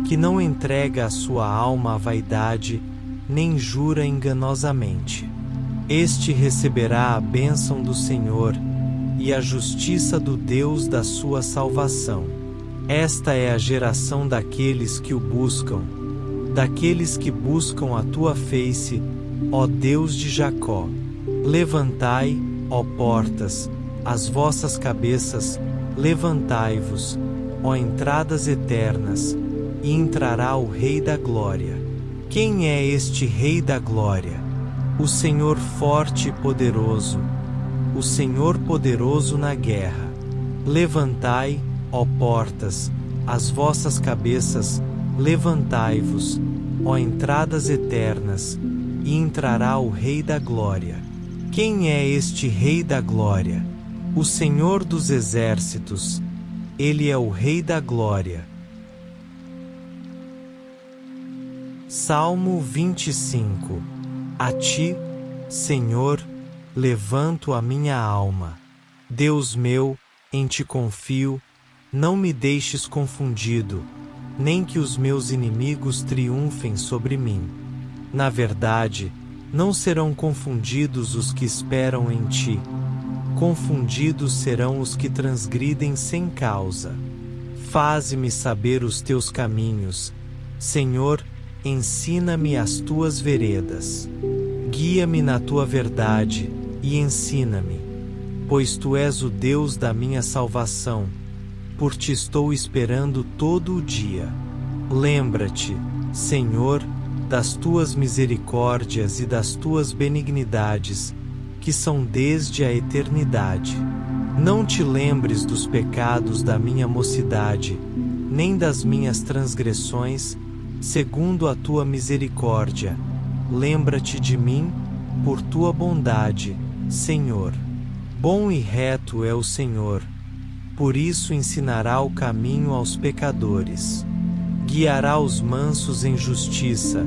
S1: que não entrega a sua alma à vaidade, nem jura enganosamente. Este receberá a bênção do Senhor e a justiça do Deus da sua salvação. Esta é a geração daqueles que o buscam, daqueles que buscam a tua face, ó Deus de Jacó. Levantai, ó portas, as vossas cabeças, levantai-vos, ó entradas eternas, e entrará o Rei da Glória. Quem é este Rei da Glória? O Senhor forte e poderoso, o Senhor poderoso na guerra. Levantai, ó portas, as vossas cabeças, levantai-vos, ó entradas eternas, e entrará o Rei da Glória. Quem é este Rei da Glória? O Senhor dos Exércitos. Ele é o Rei da Glória. Salmo 25. A ti, Senhor, levanto a minha alma. Deus meu, em ti confio, não me deixes confundido, nem que os meus inimigos triunfem sobre mim. Na verdade, não serão confundidos os que esperam em ti. Confundidos serão os que transgridem sem causa. Faze-me saber os teus caminhos. Senhor, ensina-me as tuas veredas. Guia-me na tua verdade e ensina-me, pois tu és o Deus da minha salvação. Por ti estou esperando todo o dia. Lembra-te, Senhor, das tuas misericórdias e das tuas benignidades, que são desde a eternidade. Não te lembres dos pecados da minha mocidade, nem das minhas transgressões, segundo a tua misericórdia. Lembra-te de mim, por tua bondade, Senhor. Bom e reto é o Senhor, por isso ensinará o caminho aos pecadores. Guiará os mansos em justiça,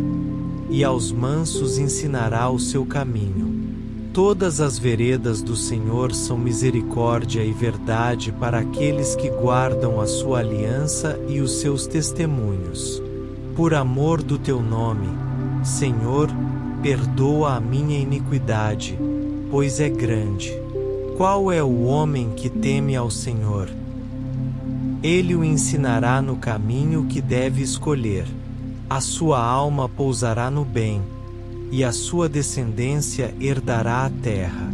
S1: e aos mansos ensinará o seu caminho. Todas as veredas do Senhor são misericórdia e verdade para aqueles que guardam a sua aliança e os seus testemunhos. Por amor do teu nome, Senhor, perdoa a minha iniquidade, pois é grande. Qual é o homem que teme ao Senhor? Ele o ensinará no caminho que deve escolher. A sua alma pousará no bem, e a sua descendência herdará a terra.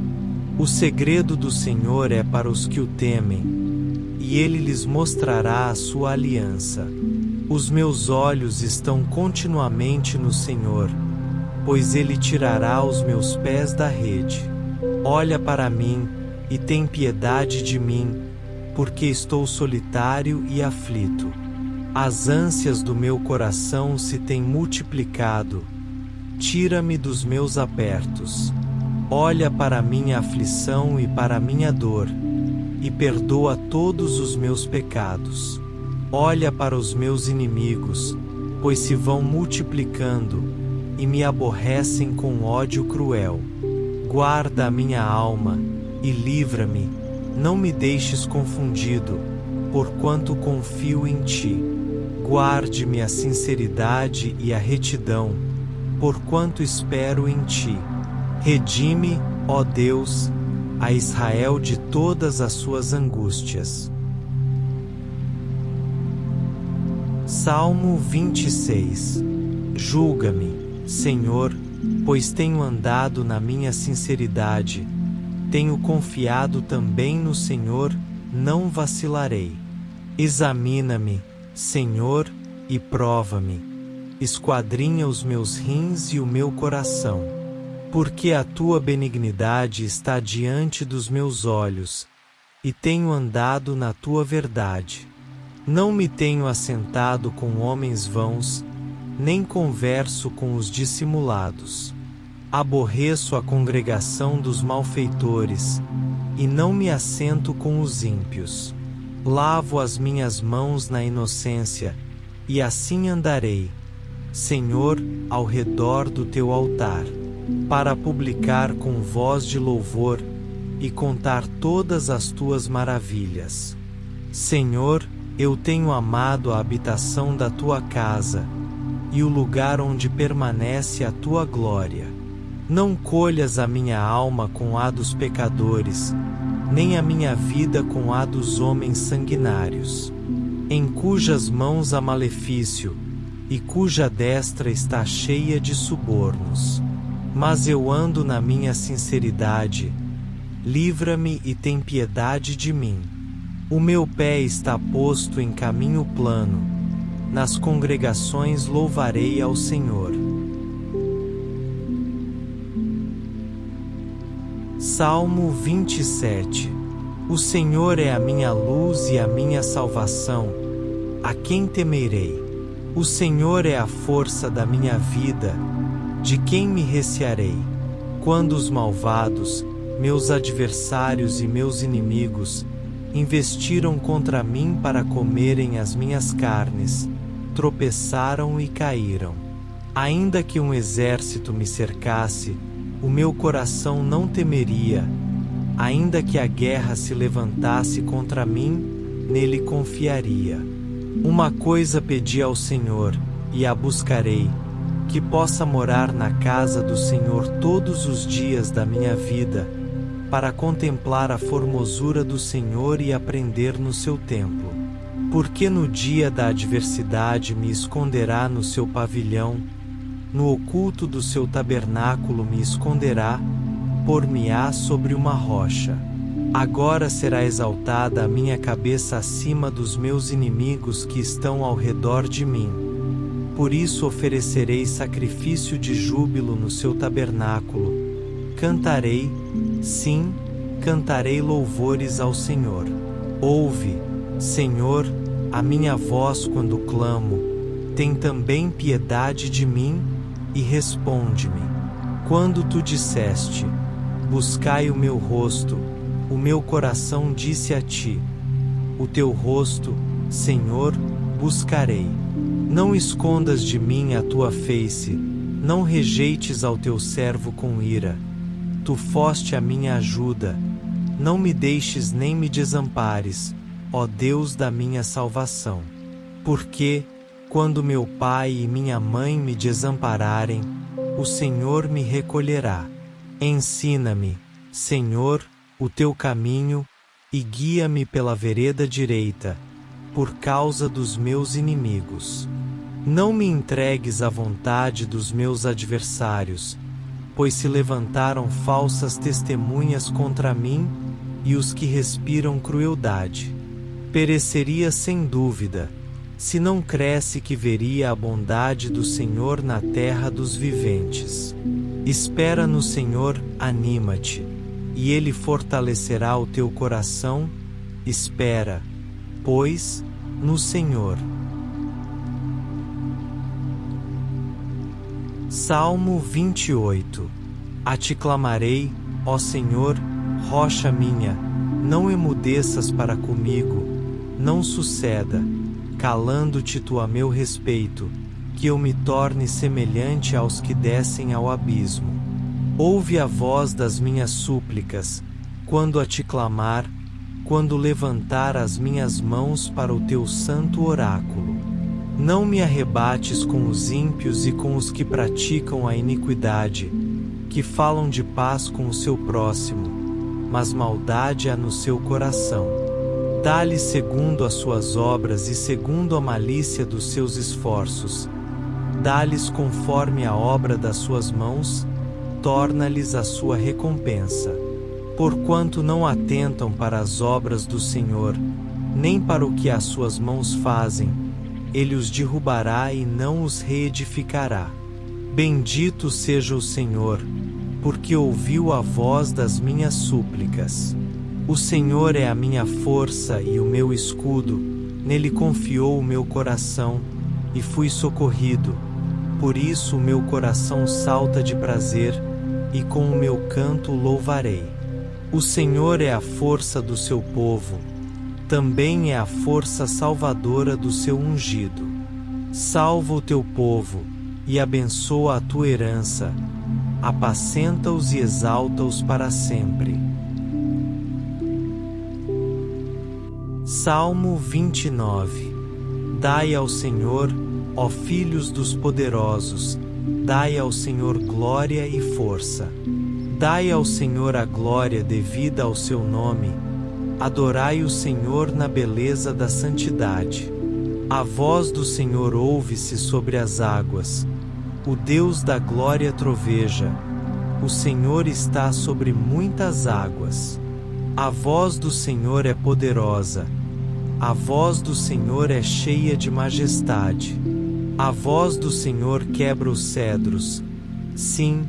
S1: O segredo do Senhor é para os que o temem, e ele lhes mostrará a sua aliança. Os meus olhos estão continuamente no Senhor, pois ele tirará os meus pés da rede. Olha para mim, e tem piedade de mim, porque estou solitário e aflito. As ânsias do meu coração se têm multiplicado. Tira-me dos meus apertos. Olha para a minha aflição e para a minha dor, e perdoa todos os meus pecados. Olha para os meus inimigos, pois se vão multiplicando, e me aborrecem com ódio cruel. Guarda a minha alma, e livra-me, não me deixes confundido, porquanto confio em ti. Guarde-me a sinceridade e a retidão, porquanto espero em ti. Redime, ó Deus, a Israel de todas as suas angústias. Salmo 26. Julga-me, Senhor, pois tenho andado na minha sinceridade. Tenho confiado também no Senhor, não vacilarei. Examina-me, Senhor, e prova-me. Esquadrinha os meus rins e o meu coração. Porque a tua benignidade está diante dos meus olhos, e tenho andado na tua verdade. Não me tenho assentado com homens vãos, nem converso com os dissimulados. Aborreço a congregação dos malfeitores, e não me assento com os ímpios. Lavo as minhas mãos na inocência, e assim andarei, Senhor, ao redor do teu altar, para publicar com voz de louvor e contar todas as tuas maravilhas. Senhor, eu tenho amado a habitação da tua casa, e o lugar onde permanece a tua glória. Não colhas a minha alma com a dos pecadores, nem a minha vida com a dos homens sanguinários, em cujas mãos há malefício, e cuja destra está cheia de subornos. Mas eu ando na minha sinceridade. Livra-me e tem piedade de mim. O meu pé está posto em caminho plano. Nas congregações louvarei ao Senhor. Salmo 27. O Senhor é a minha luz e a minha salvação. A quem temerei? O Senhor é a força da minha vida, de quem me recearei? Quando os malvados, meus adversários e meus inimigos, investiram contra mim para comerem as minhas carnes, tropeçaram e caíram. Ainda que um exército me cercasse, o meu coração não temeria. Ainda que a guerra se levantasse contra mim, nele confiaria. Uma coisa pedi ao Senhor, e a buscarei, que possa morar na casa do Senhor todos os dias da minha vida, para contemplar a formosura do Senhor e aprender no seu templo. Porque no dia da adversidade me esconderá no seu pavilhão, no oculto do seu tabernáculo me esconderá, por-me-á sobre uma rocha. Agora será exaltada a minha cabeça acima dos meus inimigos que estão ao redor de mim. Por isso oferecerei sacrifício de júbilo no seu tabernáculo. Cantarei, sim, cantarei louvores ao Senhor. Ouve, Senhor, a minha voz quando clamo. Tem também piedade de mim, e responde-me. Quando tu disseste, buscai o meu rosto, o meu coração disse a ti, o teu rosto, Senhor, buscarei. Não escondas de mim a tua face, não rejeites ao teu servo com ira. Tu foste a minha ajuda, não me deixes nem me desampares, ó Deus da minha salvação. Porque, quando meu pai e minha mãe me desampararem, o Senhor me recolherá. Ensina-me, Senhor, o teu caminho, e guia-me pela vereda direita, por causa dos meus inimigos. Não me entregues à vontade dos meus adversários, pois se levantaram falsas testemunhas contra mim, e os que respiram crueldade. Pereceria sem dúvida, se não cresce que veria a bondade do Senhor na terra dos viventes. Espera no Senhor, anima-te, e Ele fortalecerá o teu coração. Espera, pois, no Senhor. Salmo 28. A ti clamarei, ó Senhor, rocha minha, não emudeças para comigo, não suceda, calando-te tu a meu respeito, que eu me torne semelhante aos que descem ao abismo. Ouve a voz das minhas súplicas, quando a ti clamar, quando levantar as minhas mãos para o teu santo oráculo. Não me arrebates com os ímpios e com os que praticam a iniquidade, que falam de paz com o seu próximo, mas maldade há no seu coração. Dá-lhe segundo as suas obras e segundo a malícia dos seus esforços. Dá-lhes conforme a obra das suas mãos, torna-lhes a sua recompensa. Porquanto não atentam para as obras do Senhor, nem para o que as suas mãos fazem, Ele os derrubará e não os reedificará. Bendito seja o Senhor, porque ouviu a voz das minhas súplicas. O Senhor é a minha força e o meu escudo, nele confiou o meu coração, e fui socorrido. Por isso o meu coração salta de prazer, e com o meu canto louvarei. O Senhor é a força do seu povo, também é a força salvadora do seu ungido. Salva o teu povo, e abençoa a tua herança, apacenta-os e exalta-os para sempre. Salmo 29. Dai ao Senhor, ó filhos dos poderosos, dai ao Senhor glória e força. Dai ao Senhor a glória devida ao seu nome, adorai o Senhor na beleza da santidade. A voz do Senhor ouve-se sobre as águas, o Deus da glória troveja, o Senhor está sobre muitas águas. A voz do Senhor é poderosa, a voz do Senhor é cheia de majestade. A voz do Senhor quebra os cedros. Sim,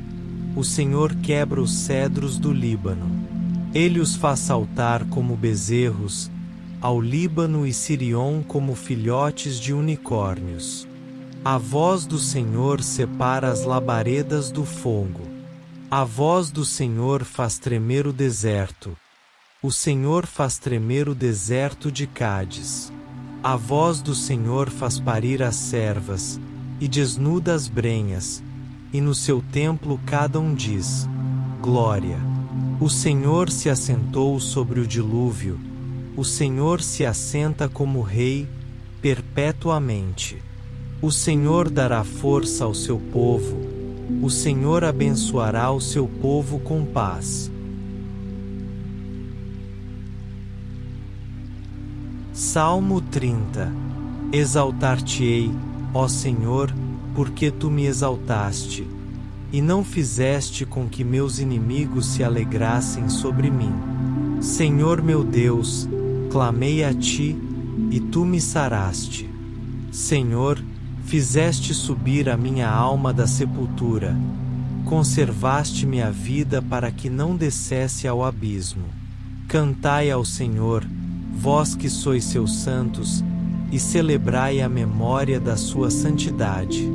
S1: o Senhor quebra os cedros do Líbano. Ele os faz saltar como bezerros, ao Líbano e Sirion como filhotes de unicórnios. A voz do Senhor separa as labaredas do fogo. A voz do Senhor faz tremer o deserto. O Senhor faz tremer o deserto de Cádiz. A voz do Senhor faz parir as servas, e desnuda as brenhas, e no seu templo cada um diz: Glória. O Senhor se assentou sobre o dilúvio, o Senhor se assenta como Rei, perpetuamente. O Senhor dará força ao seu povo, o Senhor abençoará o seu povo com paz. Salmo 30. Exaltar-te-ei, ó Senhor, porque tu me exaltaste, e não fizeste com que meus inimigos se alegrassem sobre mim. Senhor meu Deus, clamei a ti, e tu me saraste. Senhor, fizeste subir a minha alma da sepultura, conservaste-me a vida para que não descesse ao abismo. Cantai ao Senhor, vós que sois seus santos, e celebrai a memória da sua santidade.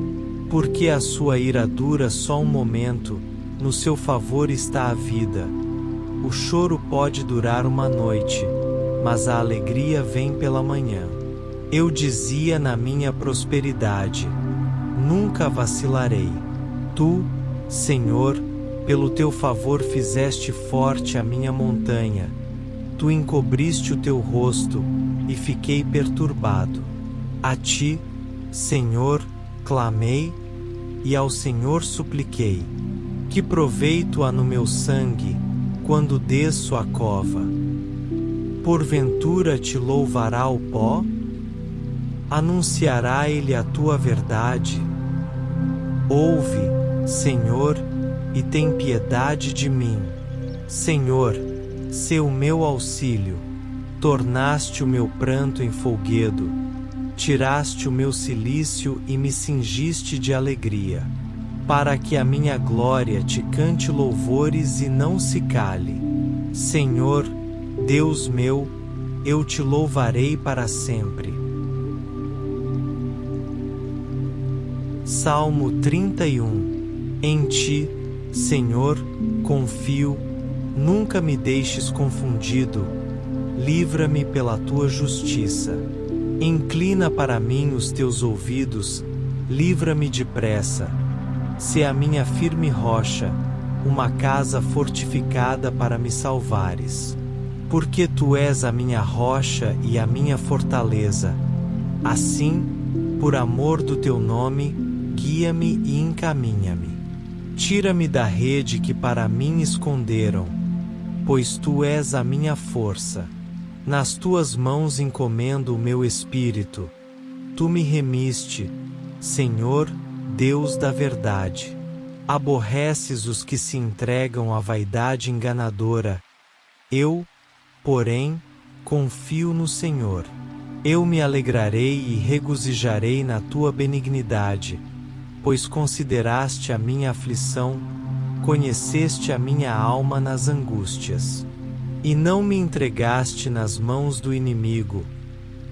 S1: Porque a sua ira dura só um momento, no seu favor está a vida. O choro pode durar uma noite, mas a alegria vem pela manhã. Eu dizia na minha prosperidade: nunca vacilarei. Tu, Senhor, pelo teu favor fizeste forte a minha montanha. Tu encobriste o teu rosto, e fiquei perturbado. A ti, Senhor, clamei, e ao Senhor supliquei. Que proveito há no meu sangue, quando desço a cova? Porventura te louvará o pó? Anunciará ele a tua verdade? Ouve, Senhor, e tem piedade de mim. Senhor, sê o meu auxílio. Tornaste o meu pranto em folguedo, tiraste o meu cilício e me cingiste de alegria, para que a minha glória te cante louvores e não se cale. Senhor, Deus meu, eu te louvarei para sempre. Salmo 31. Em ti, Senhor, confio, nunca me deixes confundido, livra-me pela tua justiça. Inclina para mim os teus ouvidos, livra-me depressa. Sê a minha firme rocha, uma casa fortificada para me salvares. Porque tu és a minha rocha e a minha fortaleza. Assim, por amor do teu nome, guia-me e encaminha-me. Tira-me da rede que para mim esconderam, pois tu és a minha força. Nas tuas mãos encomendo o meu espírito. Tu me remiste, Senhor, Deus da verdade. Aborreces os que se entregam à vaidade enganadora. Eu, porém, confio no Senhor. Eu me alegrarei e regozijarei na tua benignidade, pois consideraste a minha aflição, conheceste a minha alma nas angústias. E não me entregaste nas mãos do inimigo,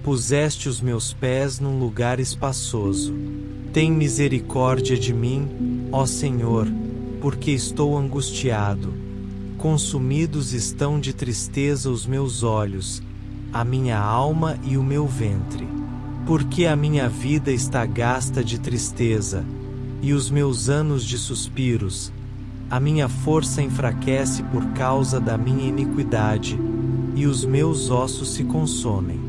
S1: puseste os meus pés num lugar espaçoso. Tem misericórdia de mim, ó Senhor, porque estou angustiado. Consumidos estão de tristeza os meus olhos, a minha alma e o meu ventre. Porque a minha vida está gasta de tristeza, e os meus anos de suspiros. A minha força enfraquece por causa da minha iniquidade, e os meus ossos se consomem.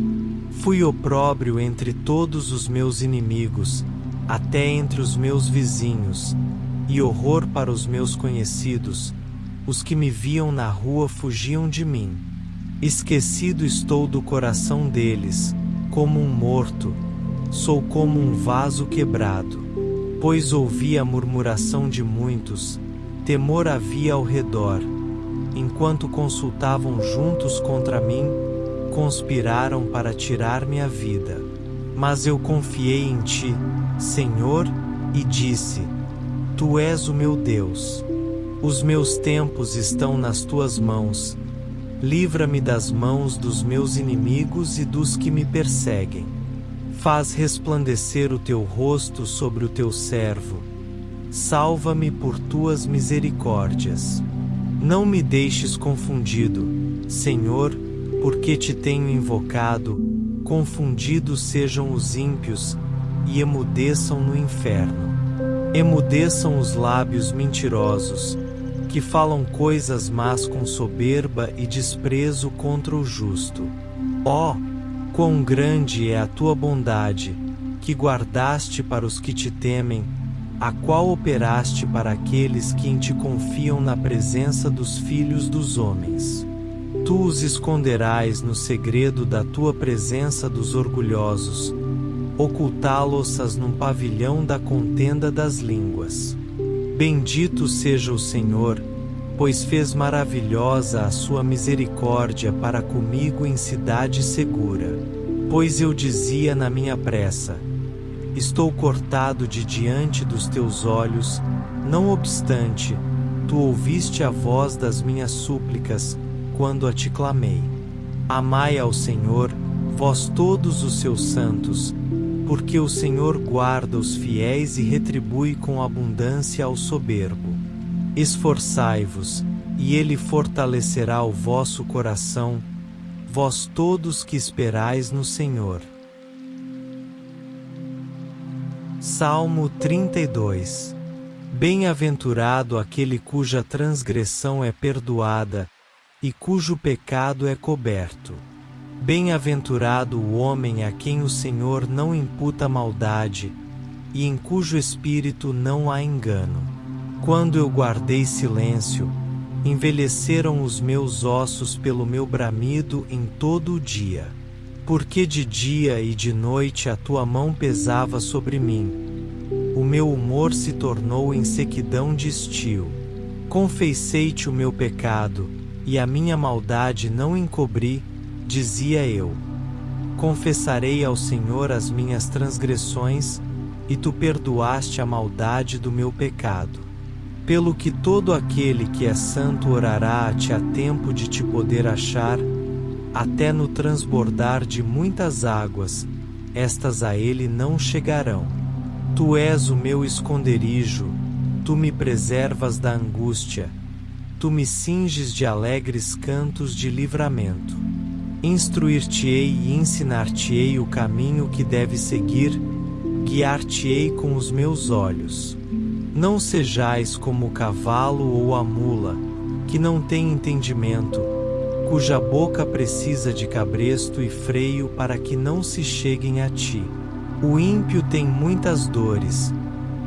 S1: Fui opróbrio entre todos os meus inimigos, até entre os meus vizinhos, e horror para os meus conhecidos. Os que me viam na rua fugiam de mim. Esquecido estou do coração deles, como um morto, sou como um vaso quebrado. Pois ouvi a murmuração de muitos, temor havia ao redor. Enquanto consultavam juntos contra mim, conspiraram para tirar-me a vida. Mas eu confiei em ti, Senhor, e disse: Tu és o meu Deus. Os meus tempos estão nas tuas mãos. Livra-me das mãos dos meus inimigos e dos que me perseguem. Faz resplandecer o teu rosto sobre o teu servo. Salva-me por tuas misericórdias. Não me deixes confundido, Senhor, porque te tenho invocado. Confundidos sejam os ímpios, e emudeçam no inferno. Emudeçam os lábios mentirosos, que falam coisas más com soberba e desprezo contra o justo. Ó, quão grande é a tua bondade, que guardaste para os que te temem, a qual operaste para aqueles que em ti confiam na presença dos filhos dos homens. Tu os esconderás no segredo da tua presença dos orgulhosos, ocultá-los-ás num pavilhão da contenda das línguas. Bendito seja o Senhor, pois fez maravilhosa a sua misericórdia para comigo em cidade segura. Pois eu dizia na minha pressa: estou cortado de diante dos teus olhos, não obstante, tu ouviste a voz das minhas súplicas, quando a te clamei. Amai ao Senhor, vós todos os seus santos, porque o Senhor guarda os fiéis e retribui com abundância ao soberbo. Esforçai-vos, e ele fortalecerá o vosso coração, vós todos que esperais no Senhor. Salmo 32. Bem-aventurado aquele cuja transgressão é perdoada, e cujo pecado é coberto. Bem-aventurado o homem a quem o Senhor não imputa maldade, e em cujo espírito não há engano. Quando eu guardei silêncio, envelheceram os meus ossos pelo meu bramido em todo o dia. Porque de dia e de noite a tua mão pesava sobre mim. O meu humor se tornou em sequidão de estio. Confessei-te o meu pecado, e a minha maldade não encobri, dizia eu. Confessarei ao Senhor as minhas transgressões, e tu perdoaste a maldade do meu pecado. Pelo que todo aquele que é santo orará a ti a tempo de te poder achar, até no transbordar de muitas águas, estas a ele não chegarão. Tu és o meu esconderijo, tu me preservas da angústia, tu me cinges de alegres cantos de livramento. Instruir-te-ei e ensinar-te-ei o caminho que deves seguir, guiar-te-ei com os meus olhos. Não sejais como o cavalo ou a mula, que não tem entendimento, cuja boca precisa de cabresto e freio para que não se cheguem a ti. O ímpio tem muitas dores,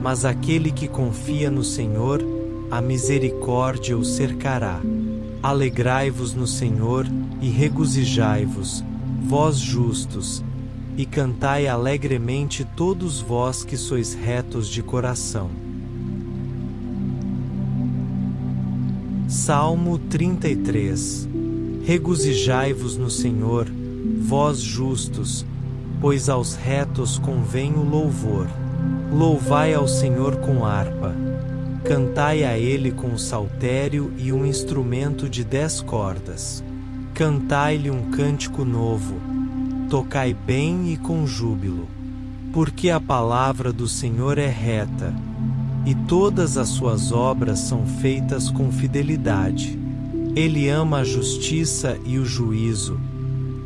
S1: mas aquele que confia no Senhor, a misericórdia o cercará. Alegrai-vos no Senhor e regozijai-vos, vós justos, e cantai alegremente todos vós que sois retos de coração. Salmo 33. Regozijai-vos no Senhor, vós justos, pois aos retos convém o louvor. Louvai ao Senhor com harpa, cantai a Ele com saltério e um instrumento de 10 cordas. Cantai-lhe um cântico novo, tocai bem e com júbilo. Porque a palavra do Senhor é reta, e todas as suas obras são feitas com fidelidade. Ele ama a justiça e o juízo.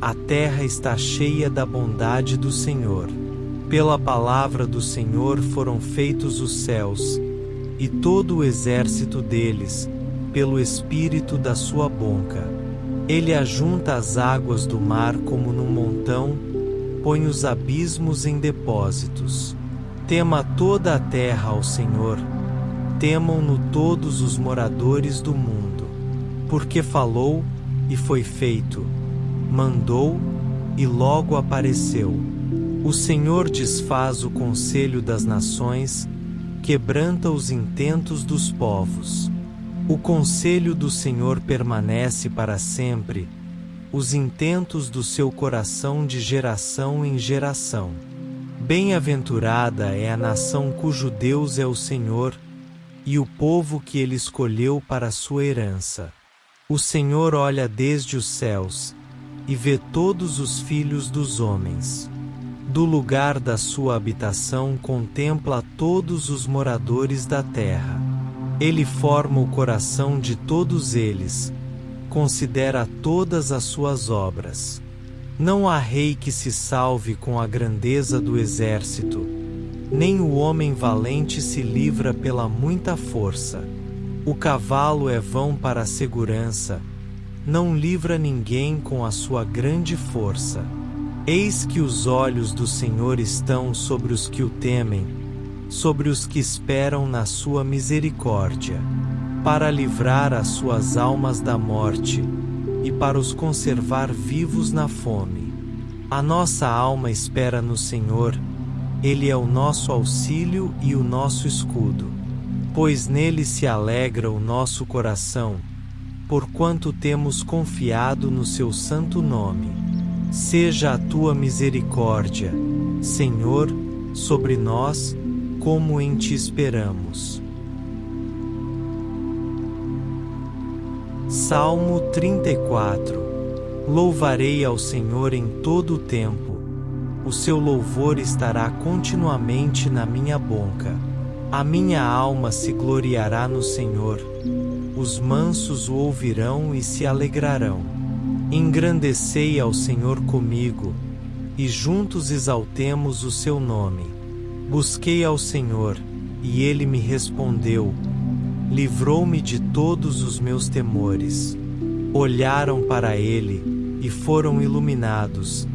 S1: A terra está cheia da bondade do Senhor. Pela palavra do Senhor foram feitos os céus, e todo o exército deles, pelo espírito da sua boca. Ele ajunta as águas do mar como num montão, põe os abismos em depósitos. Tema toda a terra ao Senhor, temam-no todos os moradores do mundo. Porque falou, e foi feito, mandou, e logo apareceu. O Senhor desfaz o conselho das nações, quebranta os intentos dos povos. O conselho do Senhor permanece para sempre, os intentos do seu coração de geração em geração. Bem-aventurada é a nação cujo Deus é o Senhor, e o povo que ele escolheu para sua herança. O Senhor olha desde os céus, e vê todos os filhos dos homens. Do lugar da sua habitação contempla todos os moradores da terra. Ele forma o coração de todos eles, considera todas as suas obras. Não há rei que se salve com a grandeza do exército, nem o homem valente se livra pela muita força. O cavalo é vão para a segurança, não livra ninguém com a sua grande força. Eis que os olhos do Senhor estão sobre os que o temem, sobre os que esperam na sua misericórdia, para livrar as suas almas da morte, e para os conservar vivos na fome. A nossa alma espera no Senhor, Ele é o nosso auxílio e o nosso escudo. Pois nele se alegra o nosso coração, porquanto temos confiado no seu santo nome. Seja a tua misericórdia, Senhor, sobre nós, como em ti esperamos. Salmo 34. Louvarei ao Senhor em todo o tempo, o seu louvor estará continuamente na minha boca. A minha alma se gloriará no Senhor, os mansos o ouvirão e se alegrarão. Engrandecei ao Senhor comigo, e juntos exaltemos o seu nome. Busquei ao Senhor, e ele me respondeu, livrou-me de todos os meus temores. Olharam para ele, e foram iluminados,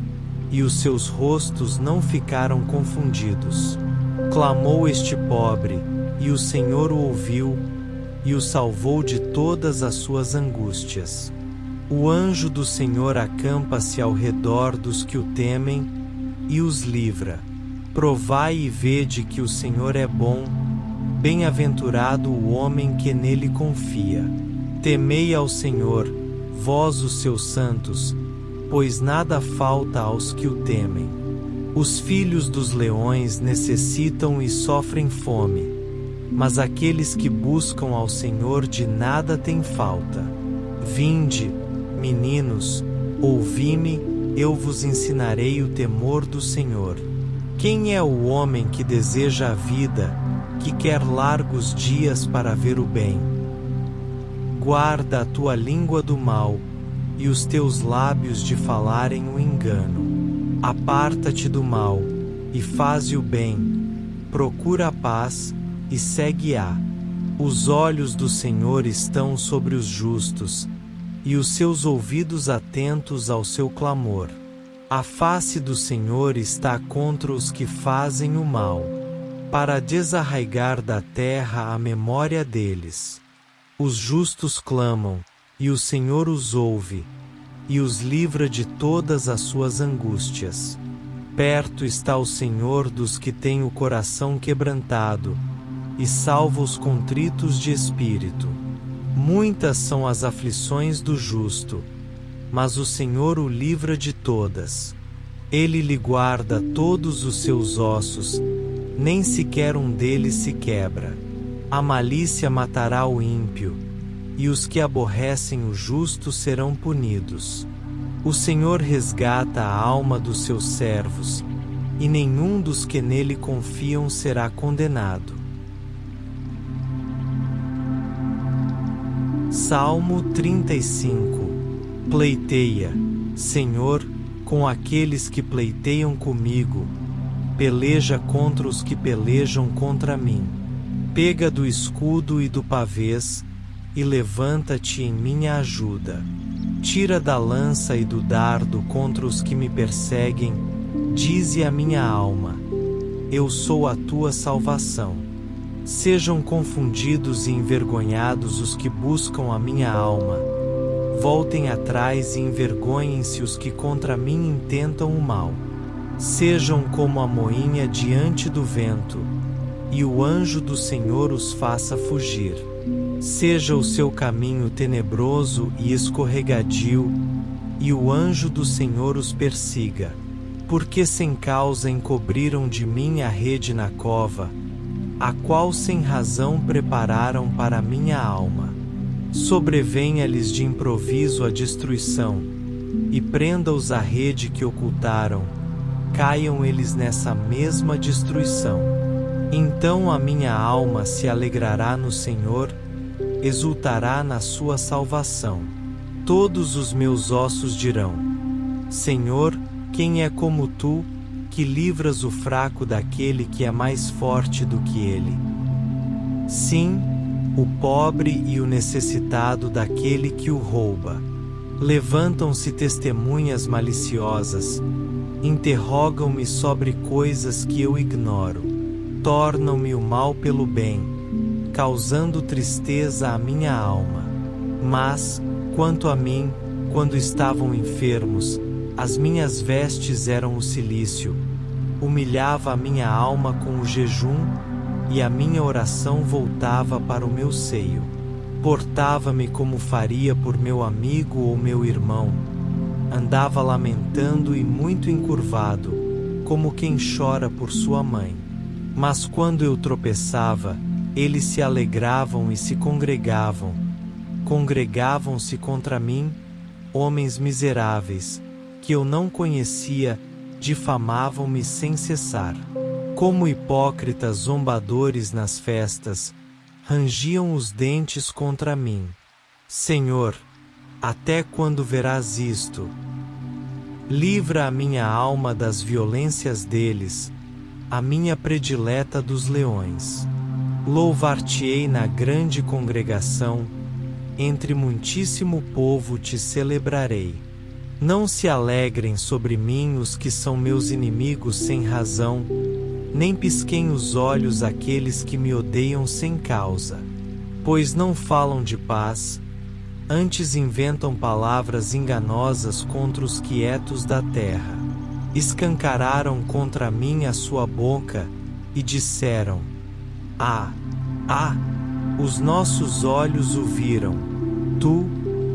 S1: e os seus rostos não ficaram confundidos. Clamou este pobre, e o Senhor o ouviu, e o salvou de todas as suas angústias. O anjo do Senhor acampa-se ao redor dos que o temem, e os livra. Provai e vede que o Senhor é bom, bem-aventurado o homem que nele confia. Temei ao Senhor, vós os seus santos, pois nada falta aos que o temem. Os filhos dos leões necessitam e sofrem fome, mas aqueles que buscam ao Senhor de nada têm falta. Vinde, meninos, ouvi-me, eu vos ensinarei o temor do Senhor. Quem é o homem que deseja a vida, que quer largos dias para ver o bem? Guarda a tua língua do mal, e os teus lábios de falarem o engano. Aparta-te do mal, e faze o bem, procura a paz, e segue-a. Os olhos do Senhor estão sobre os justos, e os seus ouvidos atentos ao seu clamor. A face do Senhor está contra os que fazem o mal, para desarraigar da terra a memória deles. Os justos clamam, e o Senhor os ouve, e os livra de todas as suas angústias. Perto está o Senhor dos que têm o coração quebrantado, e salva os contritos de espírito. Muitas são as aflições do justo, mas o Senhor o livra de todas. Ele lhe guarda todos os seus ossos, nem sequer um deles se quebra. A malícia matará o ímpio, e os que aborrecem o justo serão punidos. O Senhor resgata a alma dos seus servos, e nenhum dos que nele confiam será condenado. Salmo 35. Pleiteia, Senhor, com aqueles que pleiteiam comigo, peleja contra os que pelejam contra mim. Pega do escudo e do pavês, e levanta-te em minha ajuda. Tira da lança e do dardo contra os que me perseguem, dize a minha alma: eu sou a tua salvação. Sejam confundidos e envergonhados os que buscam a minha alma. Voltem atrás e envergonhem-se os que contra mim intentam o mal. Sejam como a moinha diante do vento, e o anjo do Senhor os faça fugir. Seja o seu caminho tenebroso e escorregadio, e o anjo do Senhor os persiga. Porque sem causa encobriram de mim a rede na cova, a qual sem razão prepararam para minha alma. Sobrevenha-lhes de improviso a destruição, e prenda-os a rede que ocultaram, caiam eles nessa mesma destruição. Então a minha alma se alegrará no Senhor, exultará na sua salvação. Todos os meus ossos dirão: Senhor, quem é como tu, que livras o fraco daquele que é mais forte do que ele? Sim, o pobre e o necessitado daquele que o rouba. Levantam-se testemunhas maliciosas, interrogam-me sobre coisas que eu ignoro, tornam-me o mal pelo bem, causando tristeza à minha alma. Mas, quanto a mim, quando estavam enfermos, as minhas vestes eram o cilício, humilhava a minha alma com o jejum, e a minha oração voltava para o meu seio. Portava-me como faria por meu amigo ou meu irmão. Andava lamentando e muito encurvado, como quem chora por sua mãe. Mas quando eu tropeçava, eles se alegravam e se congregavam. Congregavam-se contra mim, homens miseráveis, que eu não conhecia, difamavam-me sem cessar. Como hipócritas zombadores nas festas, rangiam os dentes contra mim. Senhor, até quando verás isto? Livra a minha alma das violências deles, a minha predileta dos leões. Louvar-te-ei na grande congregação, entre muitíssimo povo te celebrarei. Não se alegrem sobre mim os que são meus inimigos sem razão, nem pisquem os olhos aqueles que me odeiam sem causa. Pois não falam de paz, antes inventam palavras enganosas contra os quietos da terra. Escancararam contra mim a sua boca, e disseram: os nossos olhos o viram. Tu,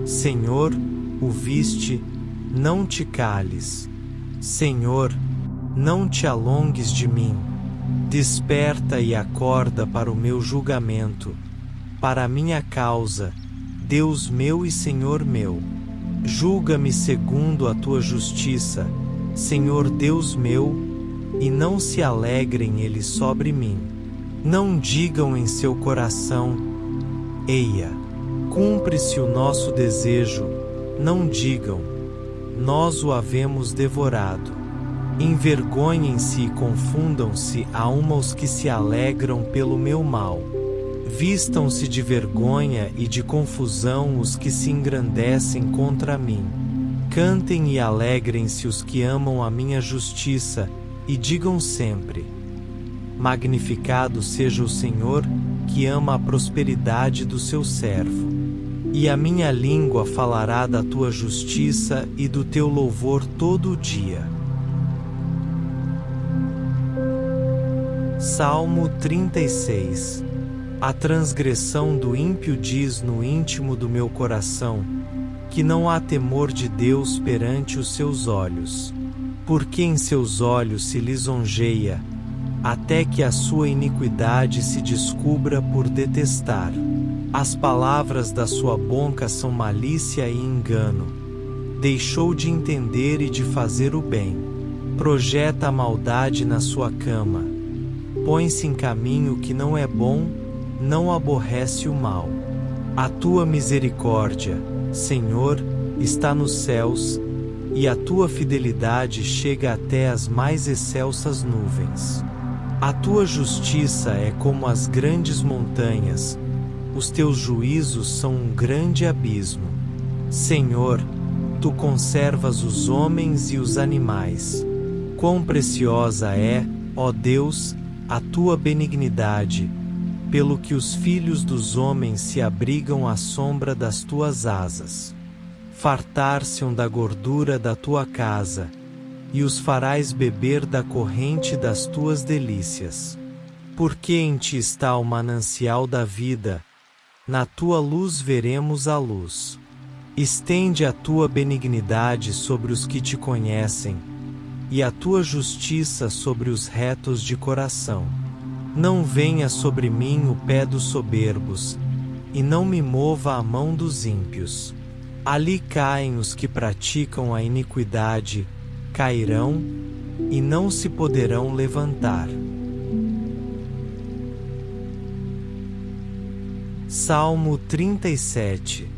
S1: Senhor, o viste, não te cales. Senhor, não te alongues de mim. Desperta e acorda para o meu julgamento, para a minha causa, Deus meu e Senhor meu. Julga-me segundo a tua justiça, Senhor Deus meu, e não se alegrem eles sobre mim. Não digam em seu coração: eia, cumpre-se o nosso desejo. Não digam: nós o havemos devorado. Envergonhem-se e confundam-se a uma os que se alegram pelo meu mal. Vistam-se de vergonha e de confusão os que se engrandecem contra mim. Cantem e alegrem-se os que amam a minha justiça, e digam sempre: magnificado seja o Senhor, que ama a prosperidade do seu servo. E a minha língua falará da tua justiça e do teu louvor todo o dia. Salmo 36. A transgressão do ímpio diz no íntimo do meu coração, que não há temor de Deus perante os seus olhos. Porque em seus olhos se lisonjeia, até que a sua iniquidade se descubra por detestar. As palavras da sua boca são malícia e engano. Deixou de entender e de fazer o bem. Projeta a maldade na sua cama. Põe-se em caminho que não é bom, não aborrece o mal. A tua misericórdia, Senhor, está nos céus, e a tua fidelidade chega até as mais excelsas nuvens. A tua justiça é como as grandes montanhas, os teus juízos são um grande abismo. Senhor, tu conservas os homens e os animais. Quão preciosa é, ó Deus, a tua benignidade, pelo que os filhos dos homens se abrigam à sombra das tuas asas. Fartar-se-ão da gordura da tua casa, e os farás beber da corrente das tuas delícias. Porque em ti está o manancial da vida, na tua luz veremos a luz. Estende a tua benignidade sobre os que te conhecem, e a tua justiça sobre os retos de coração. Não venha sobre mim o pé dos soberbos, e não me mova a mão dos ímpios. Ali caem os que praticam a iniquidade, cairão, e não se poderão levantar. Salmo 37.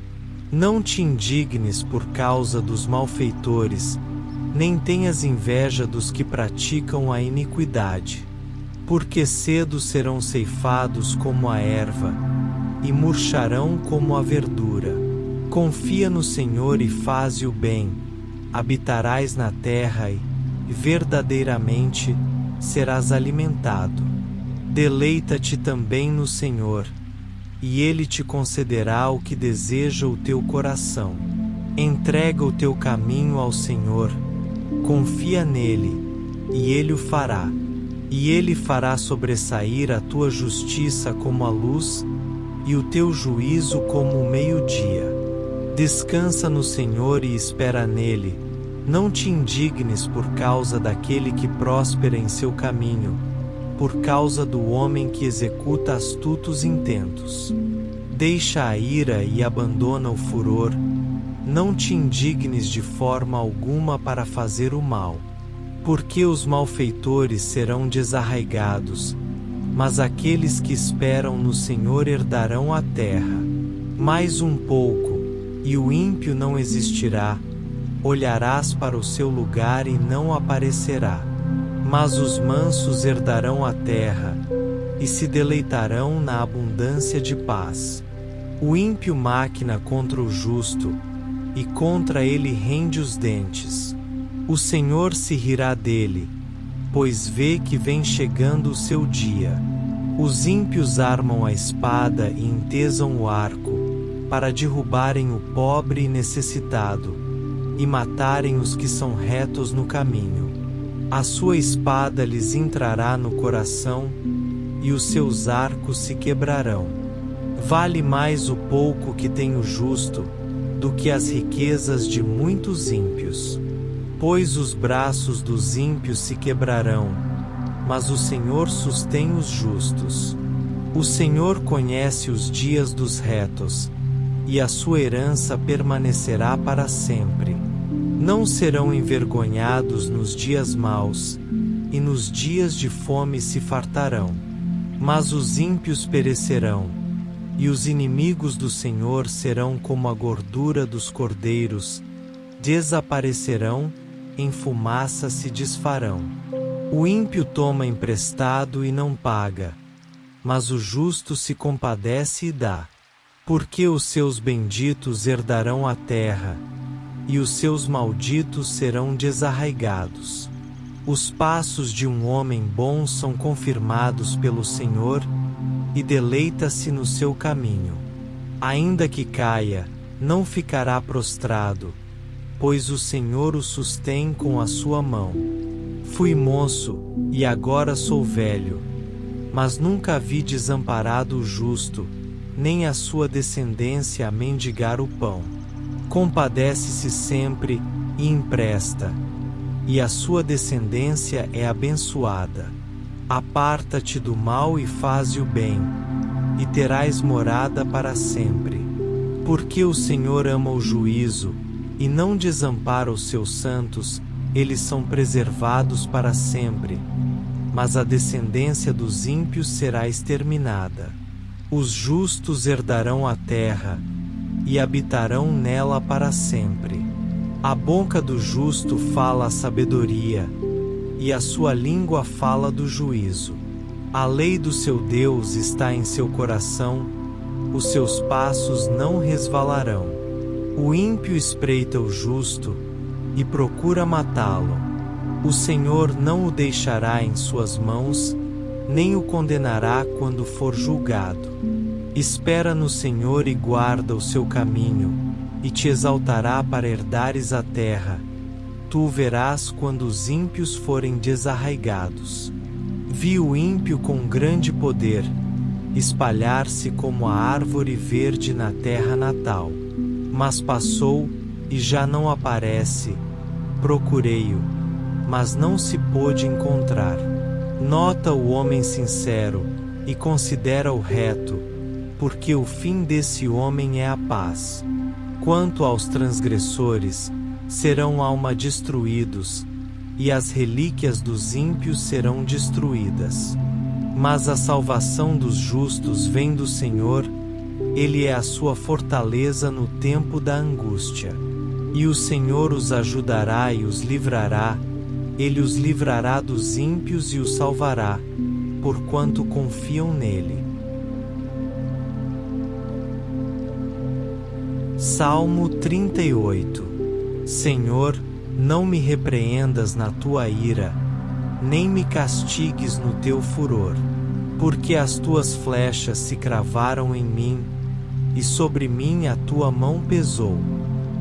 S1: Não te indignes por causa dos malfeitores, nem tenhas inveja dos que praticam a iniquidade. Porque cedo serão ceifados como a erva, e murcharão como a verdura. Confia no Senhor e faze o bem, habitarás na terra e, verdadeiramente, serás alimentado. Deleita-te também no Senhor, e Ele te concederá o que deseja o teu coração. Entrega o teu caminho ao Senhor, confia nele, e Ele o fará. E Ele fará sobressair a tua justiça como a luz, e o teu juízo como o meio-dia. Descansa no Senhor e espera nele. Não te indignes por causa daquele que próspera em seu caminho, por causa do homem que executa astutos intentos. Deixa a ira e abandona o furor. Não te indignes de forma alguma para fazer o mal. Porque os malfeitores serão desarraigados, mas aqueles que esperam no Senhor herdarão a terra. Mais um pouco, e o ímpio não existirá, olharás para o seu lugar e não aparecerá. Mas os mansos herdarão a terra, e se deleitarão na abundância de paz. O ímpio maquina contra o justo, e contra ele rende os dentes. O Senhor se rirá dele, pois vê que vem chegando o seu dia. Os ímpios armam a espada e entesam o arco, para derrubarem o pobre e necessitado, e matarem os que são retos no caminho. A sua espada lhes entrará no coração, e os seus arcos se quebrarão. Vale mais o pouco que tem o justo, do que as riquezas de muitos ímpios. Pois os braços dos ímpios se quebrarão, mas o Senhor sustém os justos. O Senhor conhece os dias dos retos, e a sua herança permanecerá para sempre. Não serão envergonhados nos dias maus, e nos dias de fome se fartarão. Mas os ímpios perecerão, e os inimigos do Senhor serão como a gordura dos cordeiros, desaparecerão, em fumaça se desfarão. O ímpio toma emprestado e não paga, mas o justo se compadece e dá. Porque os seus benditos herdarão a terra, e os seus malditos serão desarraigados. Os passos de um homem bom são confirmados pelo Senhor, e deleita-se no seu caminho. Ainda que caia, não ficará prostrado, pois o Senhor o sustém com a sua mão. Fui moço, e agora sou velho, mas nunca vi desamparado o justo, nem a sua descendência a mendigar o pão. Compadece-se sempre, e empresta, e a sua descendência é abençoada. Aparta-te do mal e faze o bem, e terás morada para sempre. Porque o Senhor ama o juízo, e não desampara os seus santos, eles são preservados para sempre. Mas a descendência dos ímpios será exterminada. Os justos herdarão a terra, e habitarão nela para sempre. A boca do justo fala a sabedoria, e a sua língua fala do juízo. A lei do seu Deus está em seu coração, os seus passos não resvalarão. O ímpio espreita o justo, e procura matá-lo. O Senhor não o deixará em suas mãos, nem o condenará quando for julgado. Espera no Senhor e guarda o seu caminho, e te exaltará para herdares a terra. Tu o verás quando os ímpios forem desarraigados. Vi o ímpio com grande poder, espalhar-se como a árvore verde na terra natal. Mas passou, e já não aparece. Procurei-o, mas não se pôde encontrar. Nota o homem sincero, e considera o reto, porque o fim desse homem é a paz. Quanto aos transgressores, serão alma destruídos, e as relíquias dos ímpios serão destruídas. Mas a salvação dos justos vem do Senhor, Ele é a sua fortaleza no tempo da angústia. E o Senhor os ajudará e os livrará, Ele os livrará dos ímpios e os salvará, porquanto confiam nele. Salmo 38. Senhor, não me repreendas na tua ira, nem me castigues no teu furor, porque as tuas flechas se cravaram em mim, e sobre mim a tua mão pesou.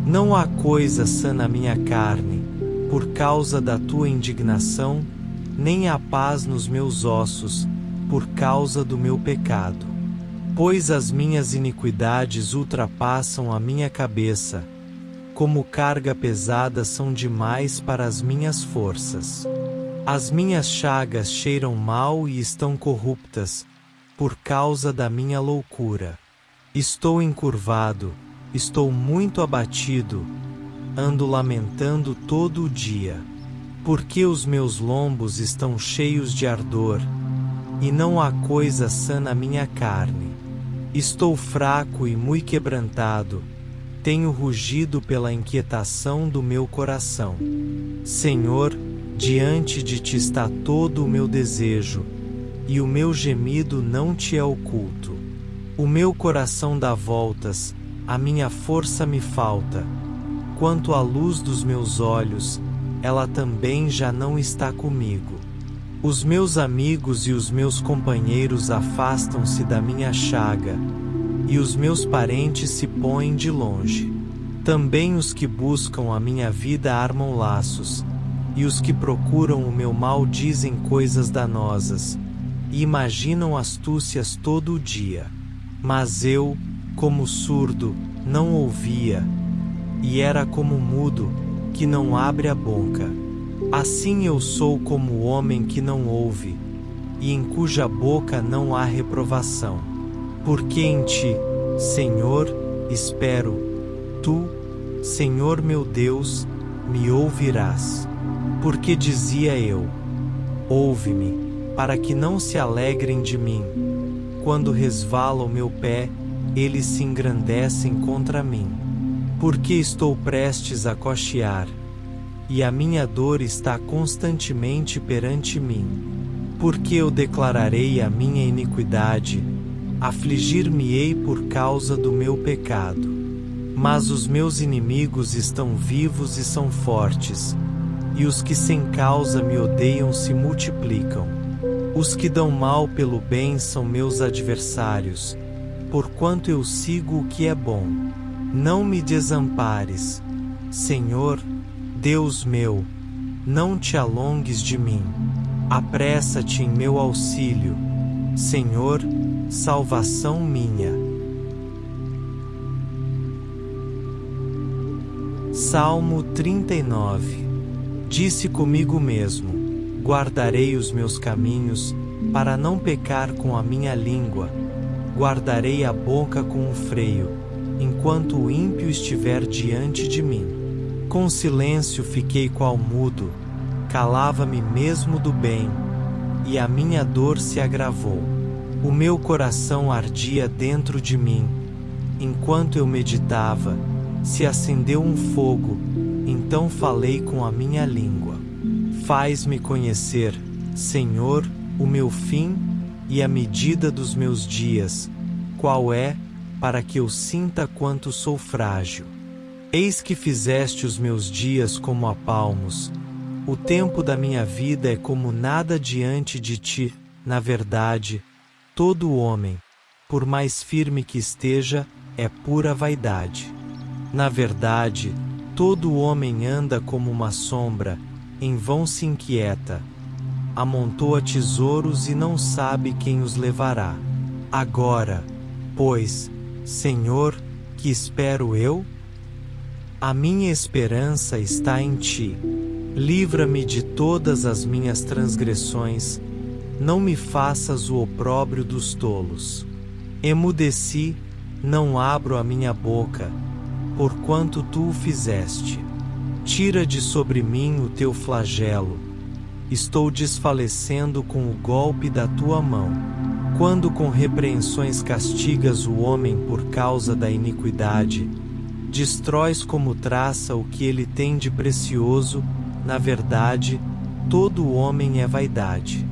S1: Não há coisa sã na minha carne, por causa da tua indignação, nem há paz nos meus ossos, por causa do meu pecado. Pois as minhas iniquidades ultrapassam a minha cabeça, como carga pesada são demais para as minhas forças. As minhas chagas cheiram mal e estão corruptas, por causa da minha loucura. Estou encurvado, estou muito abatido, ando lamentando todo o dia, porque os meus lombos estão cheios de ardor, e não há coisa sã na minha carne. Estou fraco e muito quebrantado, tenho rugido pela inquietação do meu coração. Senhor, diante de ti está todo o meu desejo, e o meu gemido não te é oculto. O meu coração dá voltas, a minha força me falta. Quanto à luz dos meus olhos, ela também já não está comigo. Os meus amigos e os meus companheiros afastam-se da minha chaga, e os meus parentes se põem de longe. Também os que buscam a minha vida armam laços, e os que procuram o meu mal dizem coisas danosas, e imaginam astúcias todo o dia. Mas eu, como surdo, não ouvia, e era como mudo, que não abre a boca. Assim eu sou como o homem que não ouve, e em cuja boca não há reprovação. Porque em ti, Senhor, espero, tu, Senhor meu Deus, me ouvirás. Porque dizia eu: ouve-me, para que não se alegrem de mim. Quando resvala o meu pé, eles se engrandecem contra mim. Porque estou prestes a coxear, e a minha dor está constantemente perante mim. Porque eu declararei a minha iniquidade, afligir-me-ei por causa do meu pecado. Mas os meus inimigos estão vivos e são fortes, e os que sem causa me odeiam se multiplicam. Os que dão mal pelo bem são meus adversários, porquanto eu sigo o que é bom. Não me desampares, Senhor, Deus meu, não te alongues de mim. Apressa-te em meu auxílio, Senhor, salvação minha. Salmo 39. Disse comigo mesmo: guardarei os meus caminhos, para não pecar com a minha língua. Guardarei a boca com um freio, enquanto o ímpio estiver diante de mim. Com silêncio fiquei qual mudo, calava-me mesmo do bem, e a minha dor se agravou. O meu coração ardia dentro de mim. Enquanto eu meditava, se acendeu um fogo, então falei com a minha língua. Faz-me conhecer, Senhor, o meu fim e a medida dos meus dias, qual é, para que eu sinta quanto sou frágil. Eis que fizeste os meus dias como a palmos, o tempo da minha vida é como nada diante de ti. Na verdade, todo homem, por mais firme que esteja, é pura vaidade. Na verdade, todo homem anda como uma sombra, em vão se inquieta. Amontoa tesouros e não sabe quem os levará. Agora, pois, Senhor, que espero eu? A minha esperança está em ti. Livra-me de todas as minhas transgressões, não me faças o opróbrio dos tolos. Emudeci, não abro a minha boca, porquanto tu o fizeste. Tira de sobre mim o teu flagelo. Estou desfalecendo com o golpe da tua mão. Quando com repreensões castigas o homem por causa da iniquidade, destróis como traça o que ele tem de precioso, na verdade, todo homem é vaidade.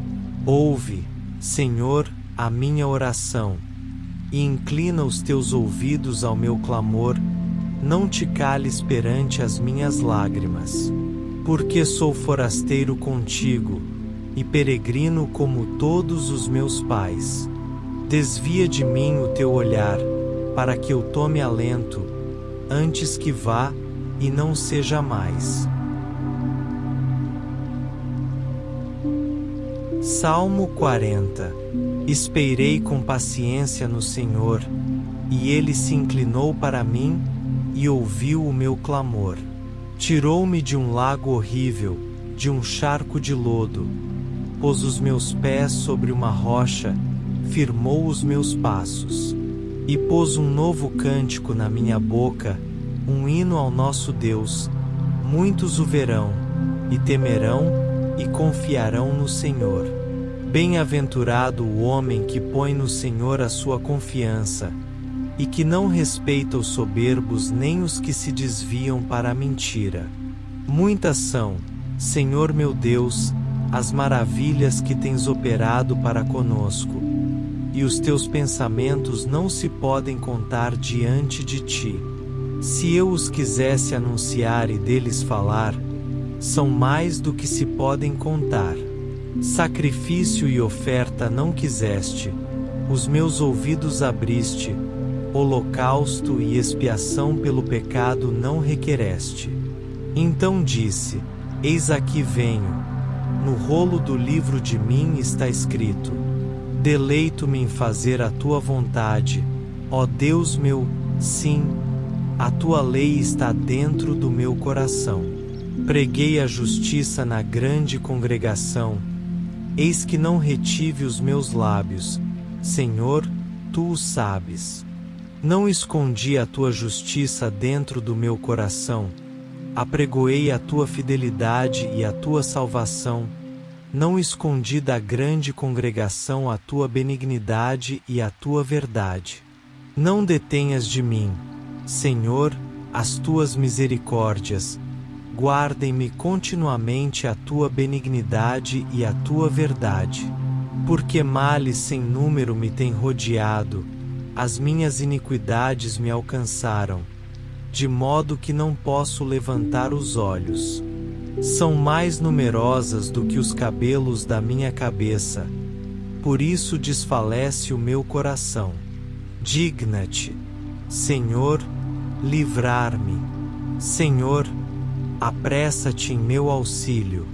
S1: Ouve, Senhor, a minha oração, e inclina os teus ouvidos ao meu clamor, não te cales perante as minhas lágrimas. Porque sou forasteiro contigo, e peregrino como todos os meus pais. Desvia de mim o teu olhar, para que eu tome alento, antes que vá, e não seja mais. Salmo 40. Esperei com paciência no Senhor, e Ele se inclinou para mim, e ouviu o meu clamor. Tirou-me de um lago horrível, de um charco de lodo. Pôs os meus pés sobre uma rocha, firmou os meus passos. E pôs um novo cântico na minha boca, um hino ao nosso Deus. Muitos o verão, e temerão, e confiarão no Senhor. Bem-aventurado o homem que põe no Senhor a sua confiança, e que não respeita os soberbos nem os que se desviam para a mentira. Muitas são, Senhor meu Deus, as maravilhas que tens operado para conosco, e os teus pensamentos não se podem contar diante de ti. Se eu os quisesse anunciar e deles falar, são mais do que se podem contar. Sacrifício e oferta não quiseste, os meus ouvidos abriste, holocausto e expiação pelo pecado não requereste. Então disse: Eis aqui venho. No rolo do livro de mim está escrito: Deleito-me em fazer a tua vontade, ó Deus meu, sim, a tua lei está dentro do meu coração. Preguei a justiça na grande congregação, eis que não retive os meus lábios, Senhor, tu o sabes. Não escondi a tua justiça dentro do meu coração, apregoei a tua fidelidade e a tua salvação, não escondi da grande congregação a tua benignidade e a tua verdade. Não detenhas de mim, Senhor, as tuas misericórdias, guardem-me continuamente a tua benignidade e a tua verdade. Porque males sem número me têm rodeado, as minhas iniquidades me alcançaram, de modo que não posso levantar os olhos. São mais numerosas do que os cabelos da minha cabeça, por isso desfalece o meu coração. Digna-te, Senhor, livrar-me. Senhor, apressa-te em meu auxílio.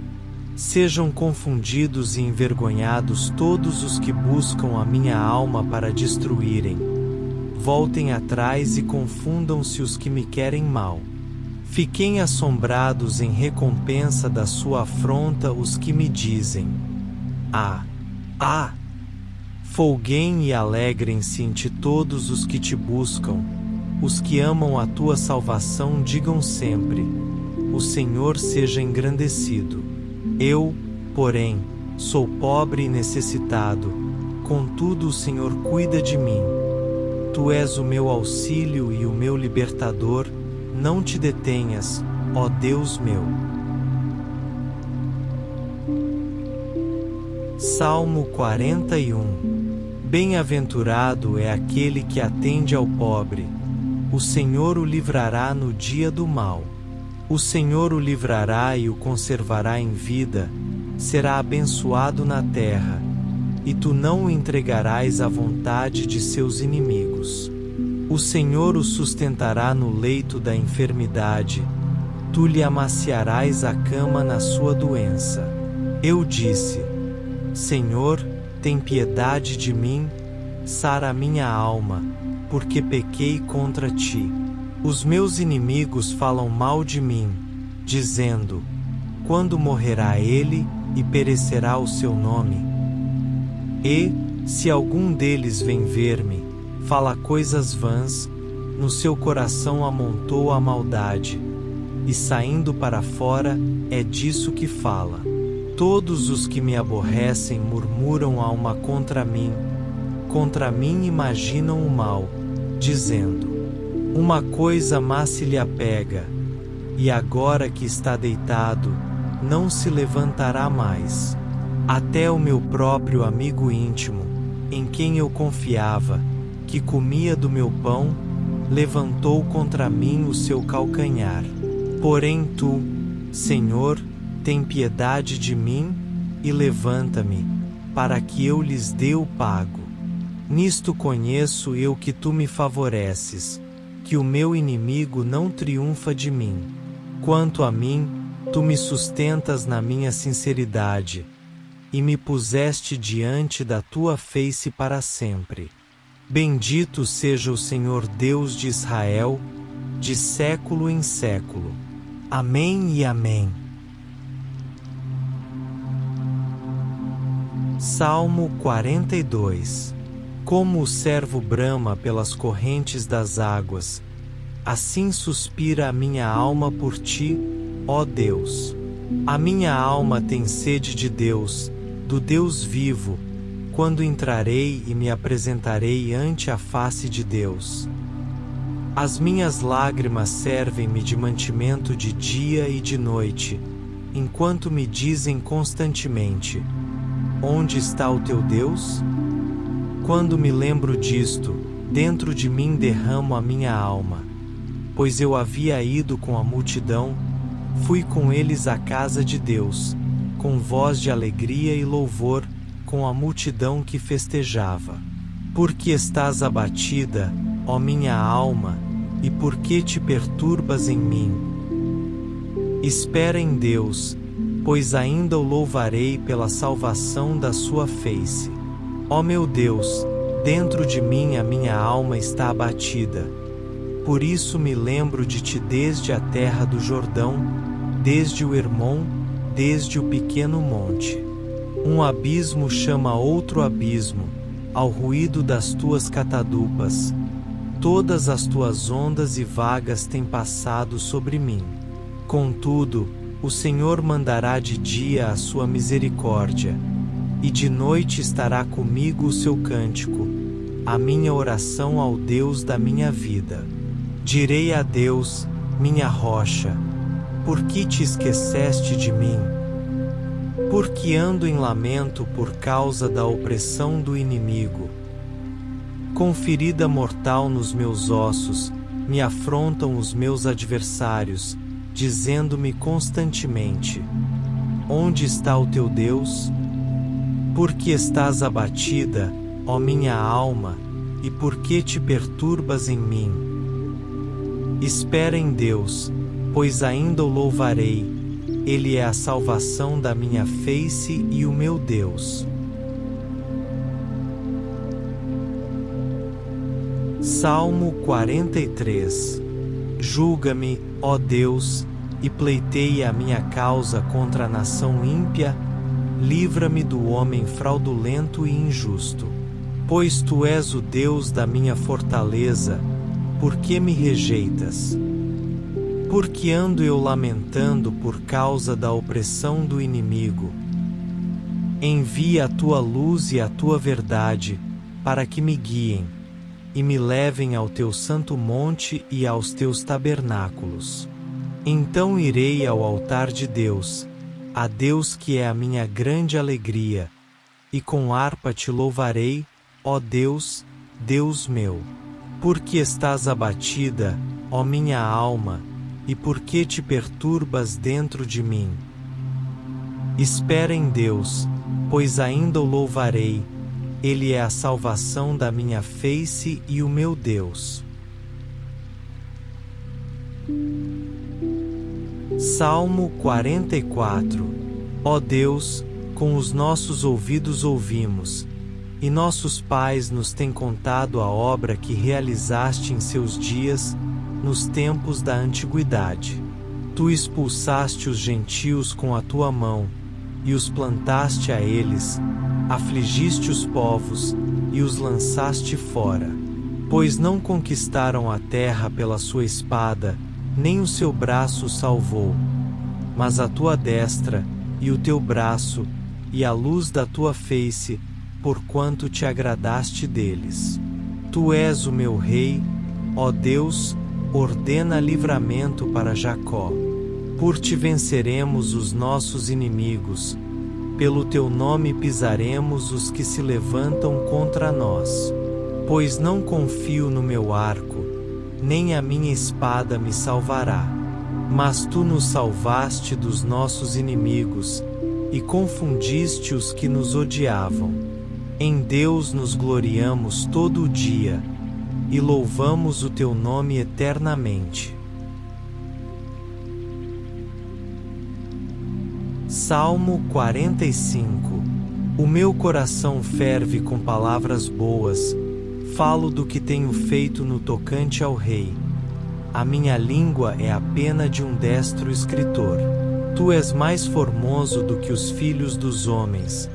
S1: Sejam confundidos e envergonhados todos os que buscam a minha alma para destruírem. Voltem atrás e confundam-se os que me querem mal. Fiquem assombrados em recompensa da sua afronta os que me dizem: Ah! Ah! Folguem e alegrem-se em ti todos os que te buscam. Os que amam a tua salvação digam sempre: O Senhor seja engrandecido. Eu, porém, sou pobre e necessitado, contudo o Senhor cuida de mim. Tu és o meu auxílio e o meu libertador, não te detenhas, ó Deus meu. Salmo 41. Bem-aventurado é aquele que atende ao pobre. O Senhor o livrará no dia do mal. O Senhor o livrará e o conservará em vida, será abençoado na terra, e tu não o entregarás à vontade de seus inimigos. O Senhor o sustentará no leito da enfermidade, tu lhe amaciarás a cama na sua doença. Eu disse: Senhor, tem piedade de mim, sara a minha alma, porque pequei contra ti. Os meus inimigos falam mal de mim, dizendo: Quando morrerá ele, e perecerá o seu nome? E, se algum deles vem ver-me, fala coisas vãs, no seu coração amontoa a maldade. e saindo para fora, é disso que fala. Todos os que me aborrecem murmuram a uma contra mim imaginam o mal, dizendo: uma coisa má se lhe apega, e agora que está deitado, não se levantará mais. Até o meu próprio amigo íntimo, em quem eu confiava, que comia do meu pão, levantou contra mim o seu calcanhar. Porém tu, Senhor, tem piedade de mim, e levanta-me, para que eu lhes dê o pago. Nisto conheço eu que tu me favoreces, que o meu inimigo não triunfa de mim. Quanto a mim, tu me sustentas na minha sinceridade, e me puseste diante da tua face para sempre. Bendito seja o Senhor Deus de Israel, de século em século. Amém e amém. Salmo 42. Como o servo brama pelas correntes das águas, assim suspira a minha alma por ti, ó Deus. A minha alma tem sede de Deus, do Deus vivo, quando entrarei e me apresentarei ante a face de Deus. As minhas lágrimas servem-me de mantimento de dia e de noite, enquanto me dizem constantemente: onde está o teu Deus? Quando me lembro disto, dentro de mim derramo a minha alma. Pois eu havia ido com a multidão, fui com eles à casa de Deus, com voz de alegria e louvor, com a multidão que festejava. Porque estás abatida, ó minha alma, e por que te perturbas em mim? Espera em Deus, pois ainda o louvarei pela salvação da sua face. Ó meu Deus, dentro de mim a minha alma está abatida. Por isso me lembro de ti desde a terra do Jordão, desde o Hermon, desde o pequeno monte. Um abismo chama outro abismo, ao ruído das tuas catadupas. Todas as tuas ondas e vagas têm passado sobre mim. Contudo, o Senhor mandará de dia a sua misericórdia, e de noite estará comigo o seu cântico, a minha oração ao Deus da minha vida. Direi a Deus, minha rocha: por que te esqueceste de mim? Porque ando em lamento por causa da opressão do inimigo. Com ferida mortal nos meus ossos, me afrontam os meus adversários, dizendo-me constantemente: onde está o teu Deus? Por que estás abatida, ó minha alma, e por que te perturbas em mim? Espera em Deus, pois ainda o louvarei. Ele é a salvação da minha face e o meu Deus. Salmo 43. Julga-me, ó Deus, e pleiteia a minha causa contra a nação ímpia. Livra-me do homem fraudulento e injusto. Pois tu és o Deus da minha fortaleza, por que me rejeitas? Porque ando eu lamentando por causa da opressão do inimigo. Envia a tua luz e a tua verdade, para que me guiem, e me levem ao teu santo monte e aos teus tabernáculos. Então irei ao altar de Deus, a Deus que é a minha grande alegria, e com harpa te louvarei, ó Deus, Deus meu. Porque estás abatida, ó minha alma, e por que te perturbas dentro de mim? Espera em Deus, pois ainda o louvarei. Ele é a salvação da minha face e o meu Deus. Salmo 44. Ó Deus, com os nossos ouvidos ouvimos, e nossos pais nos têm contado a obra que realizaste em seus dias, nos tempos da antiguidade. Tu expulsaste os gentios com a tua mão, e os plantaste a eles, afligiste os povos, e os lançaste fora. Pois não conquistaram a terra pela sua espada, nem o seu braço o salvou, mas a tua destra, e o teu braço, e a luz da tua face, porquanto te agradaste deles. Tu és o meu rei, ó Deus, ordena livramento para Jacó. Por ti venceremos os nossos inimigos, pelo teu nome pisaremos os que se levantam contra nós. Pois não confio no meu arco, nem a minha espada me salvará. Mas tu nos salvaste dos nossos inimigos, e confundiste os que nos odiavam. Em Deus nos gloriamos todo o dia, e louvamos o teu nome eternamente. Salmo 45. O meu coração ferve com palavras boas, falo do que tenho feito no tocante ao rei. A minha língua é a pena de um destro escritor. Tu és mais formoso do que os filhos dos homens.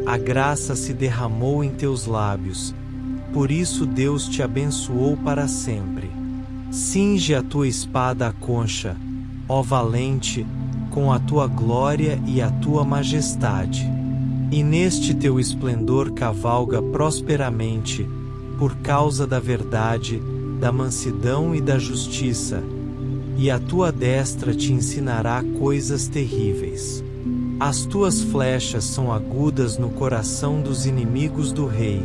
S1: A graça se derramou em teus lábios. Por isso Deus te abençoou para sempre. Cinge a tua espada à concha, ó valente, com a tua glória e a tua majestade. E neste teu esplendor cavalga prosperamente, por causa da verdade, da mansidão e da justiça, e a tua destra te ensinará coisas terríveis. As tuas flechas são agudas no coração dos inimigos do rei,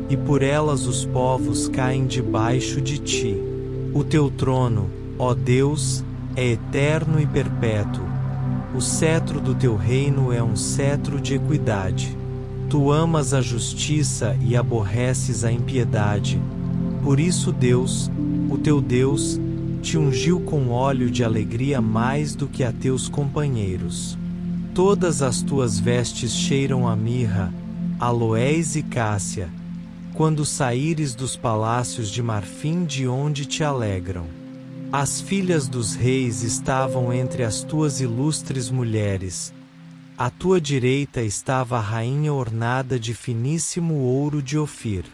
S1: e por elas os povos caem debaixo de ti. O teu trono, ó Deus, é eterno e perpétuo. O cetro do teu reino é um cetro de equidade. Tu amas a justiça e aborreces a impiedade. Por isso Deus, o teu Deus, te ungiu com óleo de alegria mais do que a teus companheiros. Todas as tuas vestes cheiram a mirra, aloés e cássia, quando saíres dos palácios de marfim de onde te alegram. As filhas dos reis estavam entre as tuas ilustres mulheres. À tua direita estava a rainha ornada de finíssimo ouro de Ofir.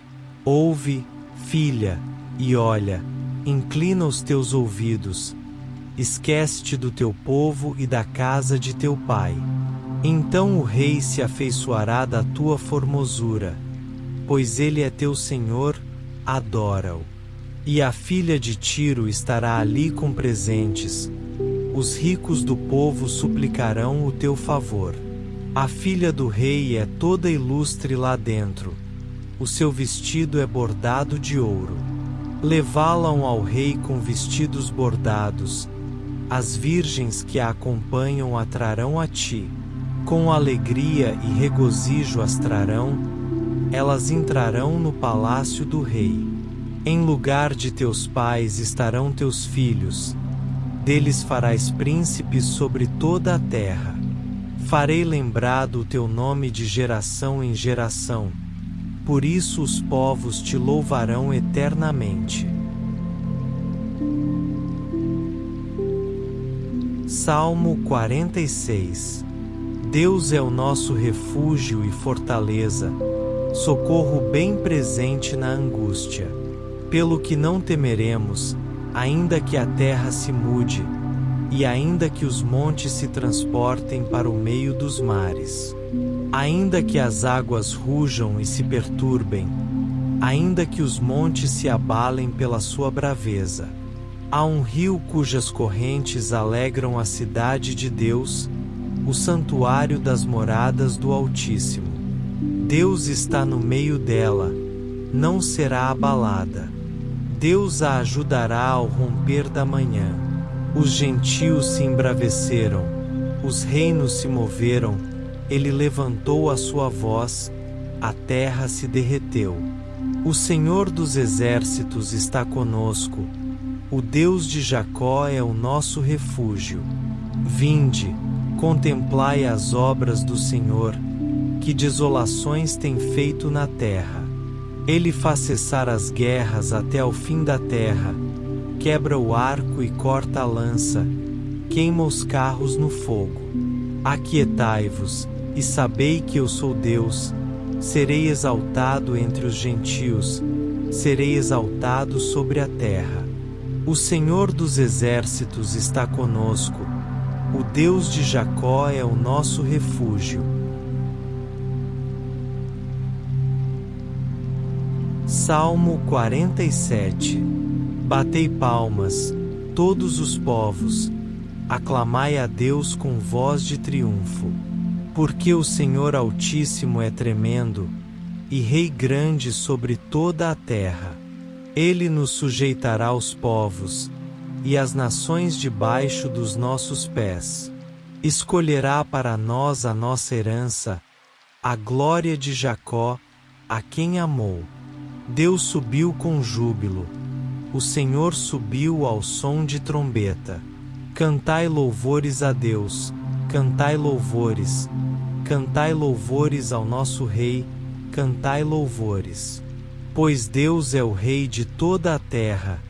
S1: Ouve, filha, e olha, inclina os teus ouvidos. Esquece-te do teu povo e da casa de teu pai. Então o rei se afeiçoará da tua formosura, pois ele é teu senhor, adora-o. E a filha de Tiro estará ali com presentes. Os ricos do povo suplicarão o teu favor. A filha do rei é toda ilustre lá dentro. O seu vestido é bordado de ouro. Levá-la-ão ao rei com vestidos bordados. As virgens que a acompanham a trarão a ti. Com alegria e regozijo as trarão. Elas entrarão no palácio do rei. Em lugar de teus pais estarão teus filhos. Deles farás príncipes sobre toda a terra. Farei lembrado o teu nome de geração em geração. Por isso os povos te louvarão eternamente. Salmo 46. Deus é o nosso refúgio e fortaleza, socorro bem presente na angústia. Pelo que não temeremos, ainda que a terra se mude, e ainda que os montes se transportem para o meio dos mares. Ainda que as águas rujam e se perturbem, ainda que os montes se abalem pela sua braveza. Há um rio cujas correntes alegram a cidade de Deus, o santuário das moradas do Altíssimo. Deus está no meio dela, não será abalada. Deus a ajudará ao romper da manhã. Os gentios se embraveceram, os reinos se moveram, ele levantou a sua voz, a terra se derreteu. O Senhor dos exércitos está conosco, o Deus de Jacó é o nosso refúgio. Vinde, contemplai as obras do Senhor, que desolações tem feito na terra. Ele faz cessar as guerras até ao fim da terra, quebra o arco e corta a lança, queima os carros no fogo. Aquietai-vos, e sabei que eu sou Deus, serei exaltado entre os gentios, serei exaltado sobre a terra. O Senhor dos exércitos está conosco, o Deus de Jacó é o nosso refúgio. Salmo 47. Batei palmas, todos os povos, aclamai a Deus com voz de triunfo. Porque o Senhor Altíssimo é tremendo, e Rei grande sobre toda a terra. Ele nos sujeitará aos povos, e as nações debaixo dos nossos pés. Escolherá para nós a nossa herança, a glória de Jacó, a quem amou. Deus subiu com júbilo, o Senhor subiu ao som de trombeta. Cantai louvores a Deus, cantai louvores ao nosso Rei, cantai louvores. Pois Deus é o Rei de toda a terra,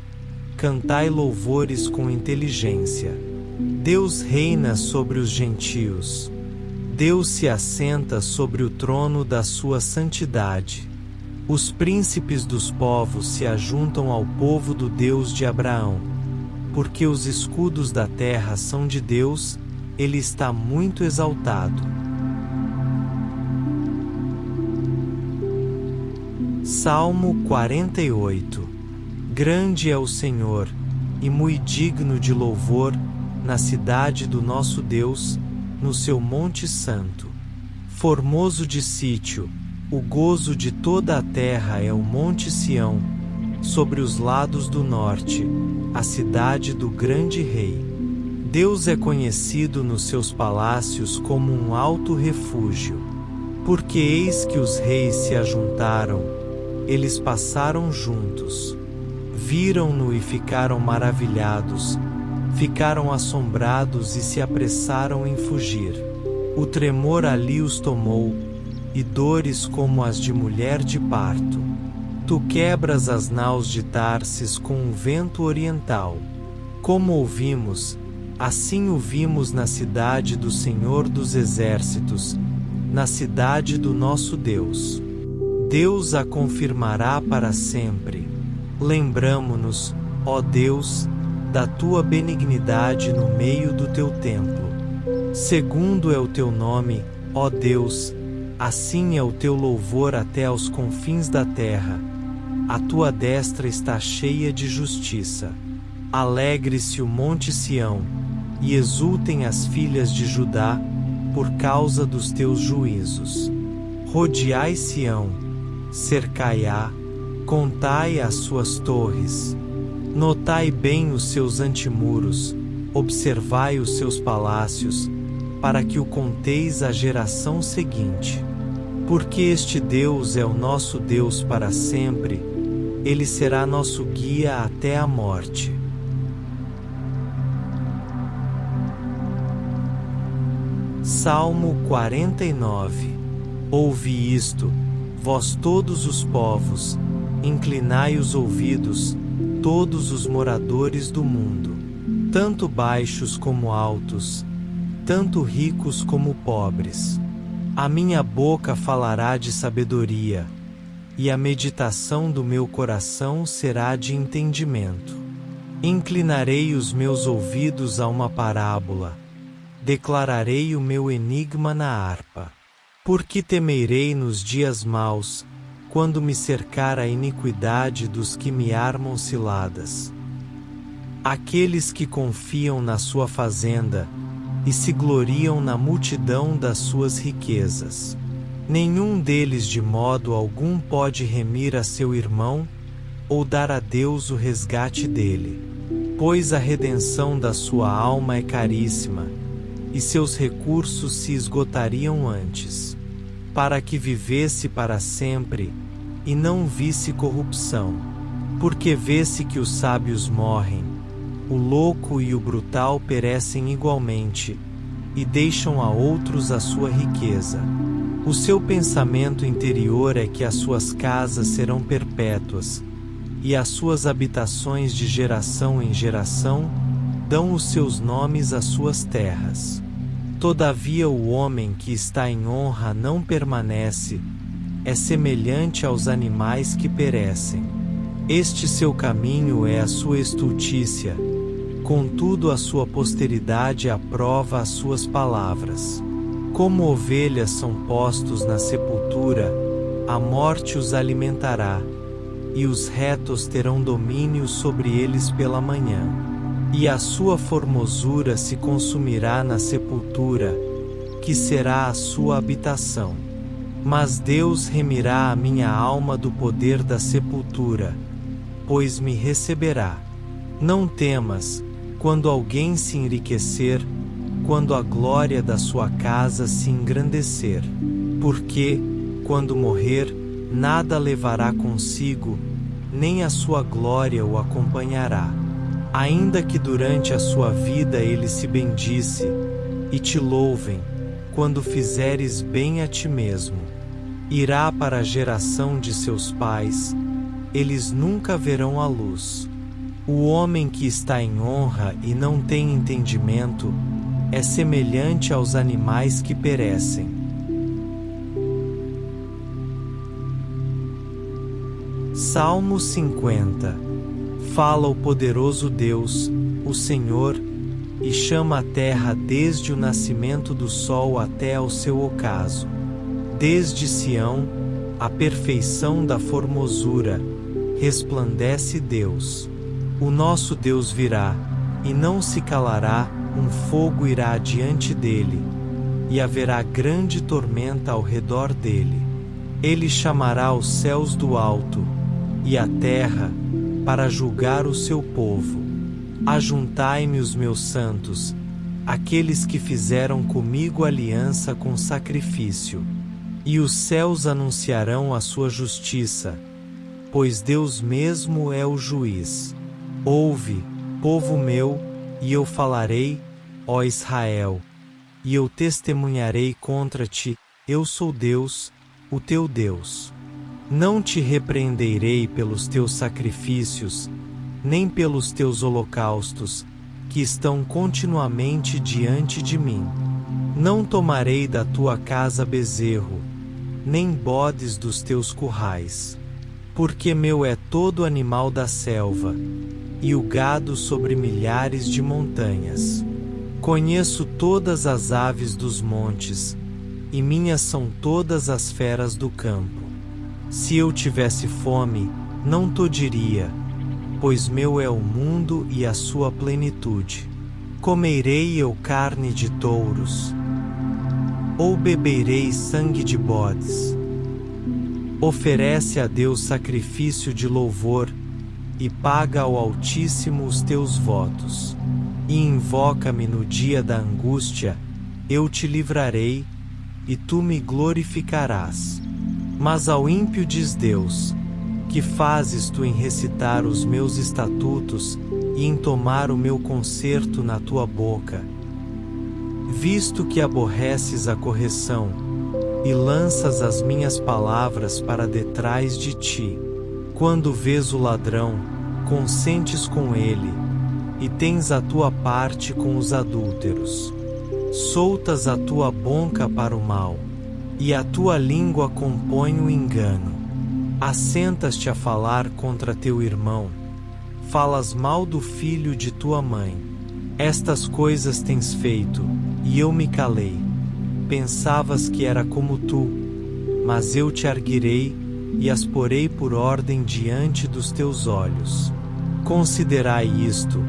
S1: cantai louvores com inteligência. Deus reina sobre os gentios, Deus se assenta sobre o trono da sua santidade. Os príncipes dos povos se ajuntam ao povo do Deus de Abraão. Porque os escudos da terra são de Deus, ele está muito exaltado. Salmo 48. Grande é o Senhor, e muito digno de louvor, na cidade do nosso Deus, no seu monte santo. Formoso de sítio, o gozo de toda a terra é o monte Sião, sobre os lados do norte, a cidade do grande rei. Deus é conhecido nos seus palácios como um alto refúgio. Porque eis que os reis se ajuntaram, eles passaram juntos. Viram-no e ficaram maravilhados, ficaram assombrados e se apressaram em fugir. O tremor ali os tomou, e dores como as de mulher de parto. Tu quebras as naus de Tarsis com um vento oriental. Como ouvimos, assim o vimos na cidade do Senhor dos Exércitos, na cidade do nosso Deus. Deus a confirmará para sempre. Lembramo-nos, ó Deus, da tua benignidade no meio do teu templo. Segundo é o teu nome, ó Deus, assim é o teu louvor até aos confins da terra. A tua destra está cheia de justiça. Alegre-se o monte Sião, e exultem as filhas de Judá, por causa dos teus juízos. Rodeai Sião, cercai-a, contai as suas torres. Notai bem os seus antemuros, observai os seus palácios, para que o conteis à geração seguinte. Porque este Deus é o nosso Deus para sempre, ele será nosso guia até a morte. Salmo 49. Ouvi isto, vós todos os povos, inclinai os ouvidos, todos os moradores do mundo, tanto baixos como altos, tanto ricos como pobres. A minha boca falará de sabedoria, e a meditação do meu coração será de entendimento. Inclinarei os meus ouvidos a uma parábola, declararei o meu enigma na harpa. Porque temerei nos dias maus, quando me cercar a iniquidade dos que me armam ciladas. Aqueles que confiam na sua fazenda, e se gloriam na multidão das suas riquezas. Nenhum deles de modo algum pode remir a seu irmão, ou dar a Deus o resgate dele. Pois a redenção da sua alma é caríssima, e seus recursos se esgotariam antes. Para que vivesse para sempre, e não visse corrupção. Porque vê-se que os sábios morrem, o louco e o brutal perecem igualmente, e deixam a outros a sua riqueza. O seu pensamento interior é que as suas casas serão perpétuas, e as suas habitações de geração em geração dão os seus nomes às suas terras. Todavia o homem que está em honra não permanece, é semelhante aos animais que perecem. Este seu caminho é a sua estultícia, contudo a sua posteridade aprova as suas palavras. Como ovelhas são postos na sepultura, a morte os alimentará, e os retos terão domínio sobre eles pela manhã. E a sua formosura se consumirá na sepultura, que será a sua habitação. Mas Deus remirá a minha alma do poder da sepultura, pois me receberá. Não temas, quando alguém se enriquecer, quando a glória da sua casa se engrandecer. Porque, quando morrer, nada levará consigo, nem a sua glória o acompanhará. Ainda que durante a sua vida ele se bendisse, e te louvem, quando fizeres bem a ti mesmo, irá para a geração de seus pais, eles nunca verão a luz. O homem que está em honra e não tem entendimento, é semelhante aos animais que perecem. Salmo 50. Fala o poderoso Deus, o Senhor, e chama a terra desde o nascimento do sol até ao seu ocaso. Desde Sião, a perfeição da formosura, resplandece Deus. O nosso Deus virá, e não se calará, um fogo irá diante dele, e haverá grande tormenta ao redor dele. Ele chamará os céus do alto, e a terra, para julgar o seu povo. Ajuntai-me os meus santos, aqueles que fizeram comigo aliança com sacrifício. E os céus anunciarão a sua justiça, pois Deus mesmo é o juiz. Ouve, povo meu, e eu falarei, ó Israel, e eu testemunharei contra ti, eu sou Deus, o teu Deus. Não te repreenderei pelos teus sacrifícios, nem pelos teus holocaustos, que estão continuamente diante de mim. Não tomarei da tua casa bezerro, nem bodes dos teus currais. Porque meu é todo animal da selva, e o gado sobre milhares de montanhas. Conheço todas as aves dos montes, e minhas são todas as feras do campo. Se eu tivesse fome, não todiria, pois meu é o mundo e a sua plenitude. Comerei eu carne de touros, ou beberei sangue de bodes? Oferece a Deus sacrifício de louvor, e paga ao Altíssimo os teus votos. E invoca-me no dia da angústia, eu te livrarei, e tu me glorificarás. Mas ao ímpio diz Deus: que fazes tu em recitar os meus estatutos, e em tomar o meu concerto na tua boca? Visto que aborreces a correção, e lanças as minhas palavras para detrás de ti. Quando vês o ladrão, consentes com ele, e tens a tua parte com os adúlteros. Soltas a tua boca para o mal, e a tua língua compõe o engano. Assentas-te a falar contra teu irmão, falas mal do filho de tua mãe. Estas coisas tens feito, e eu me calei. Pensavas que era como tu, mas eu te arguirei, e as porei por ordem diante dos teus olhos. Considerai isto,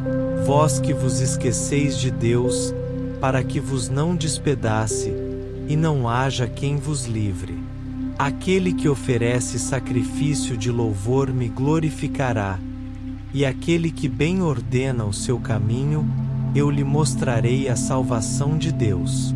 S1: vós que vos esqueceis de Deus, para que vos não despedace, e não haja quem vos livre. Aquele que oferece sacrifício de louvor me glorificará, e aquele que bem ordena o seu caminho, eu lhe mostrarei a salvação de Deus.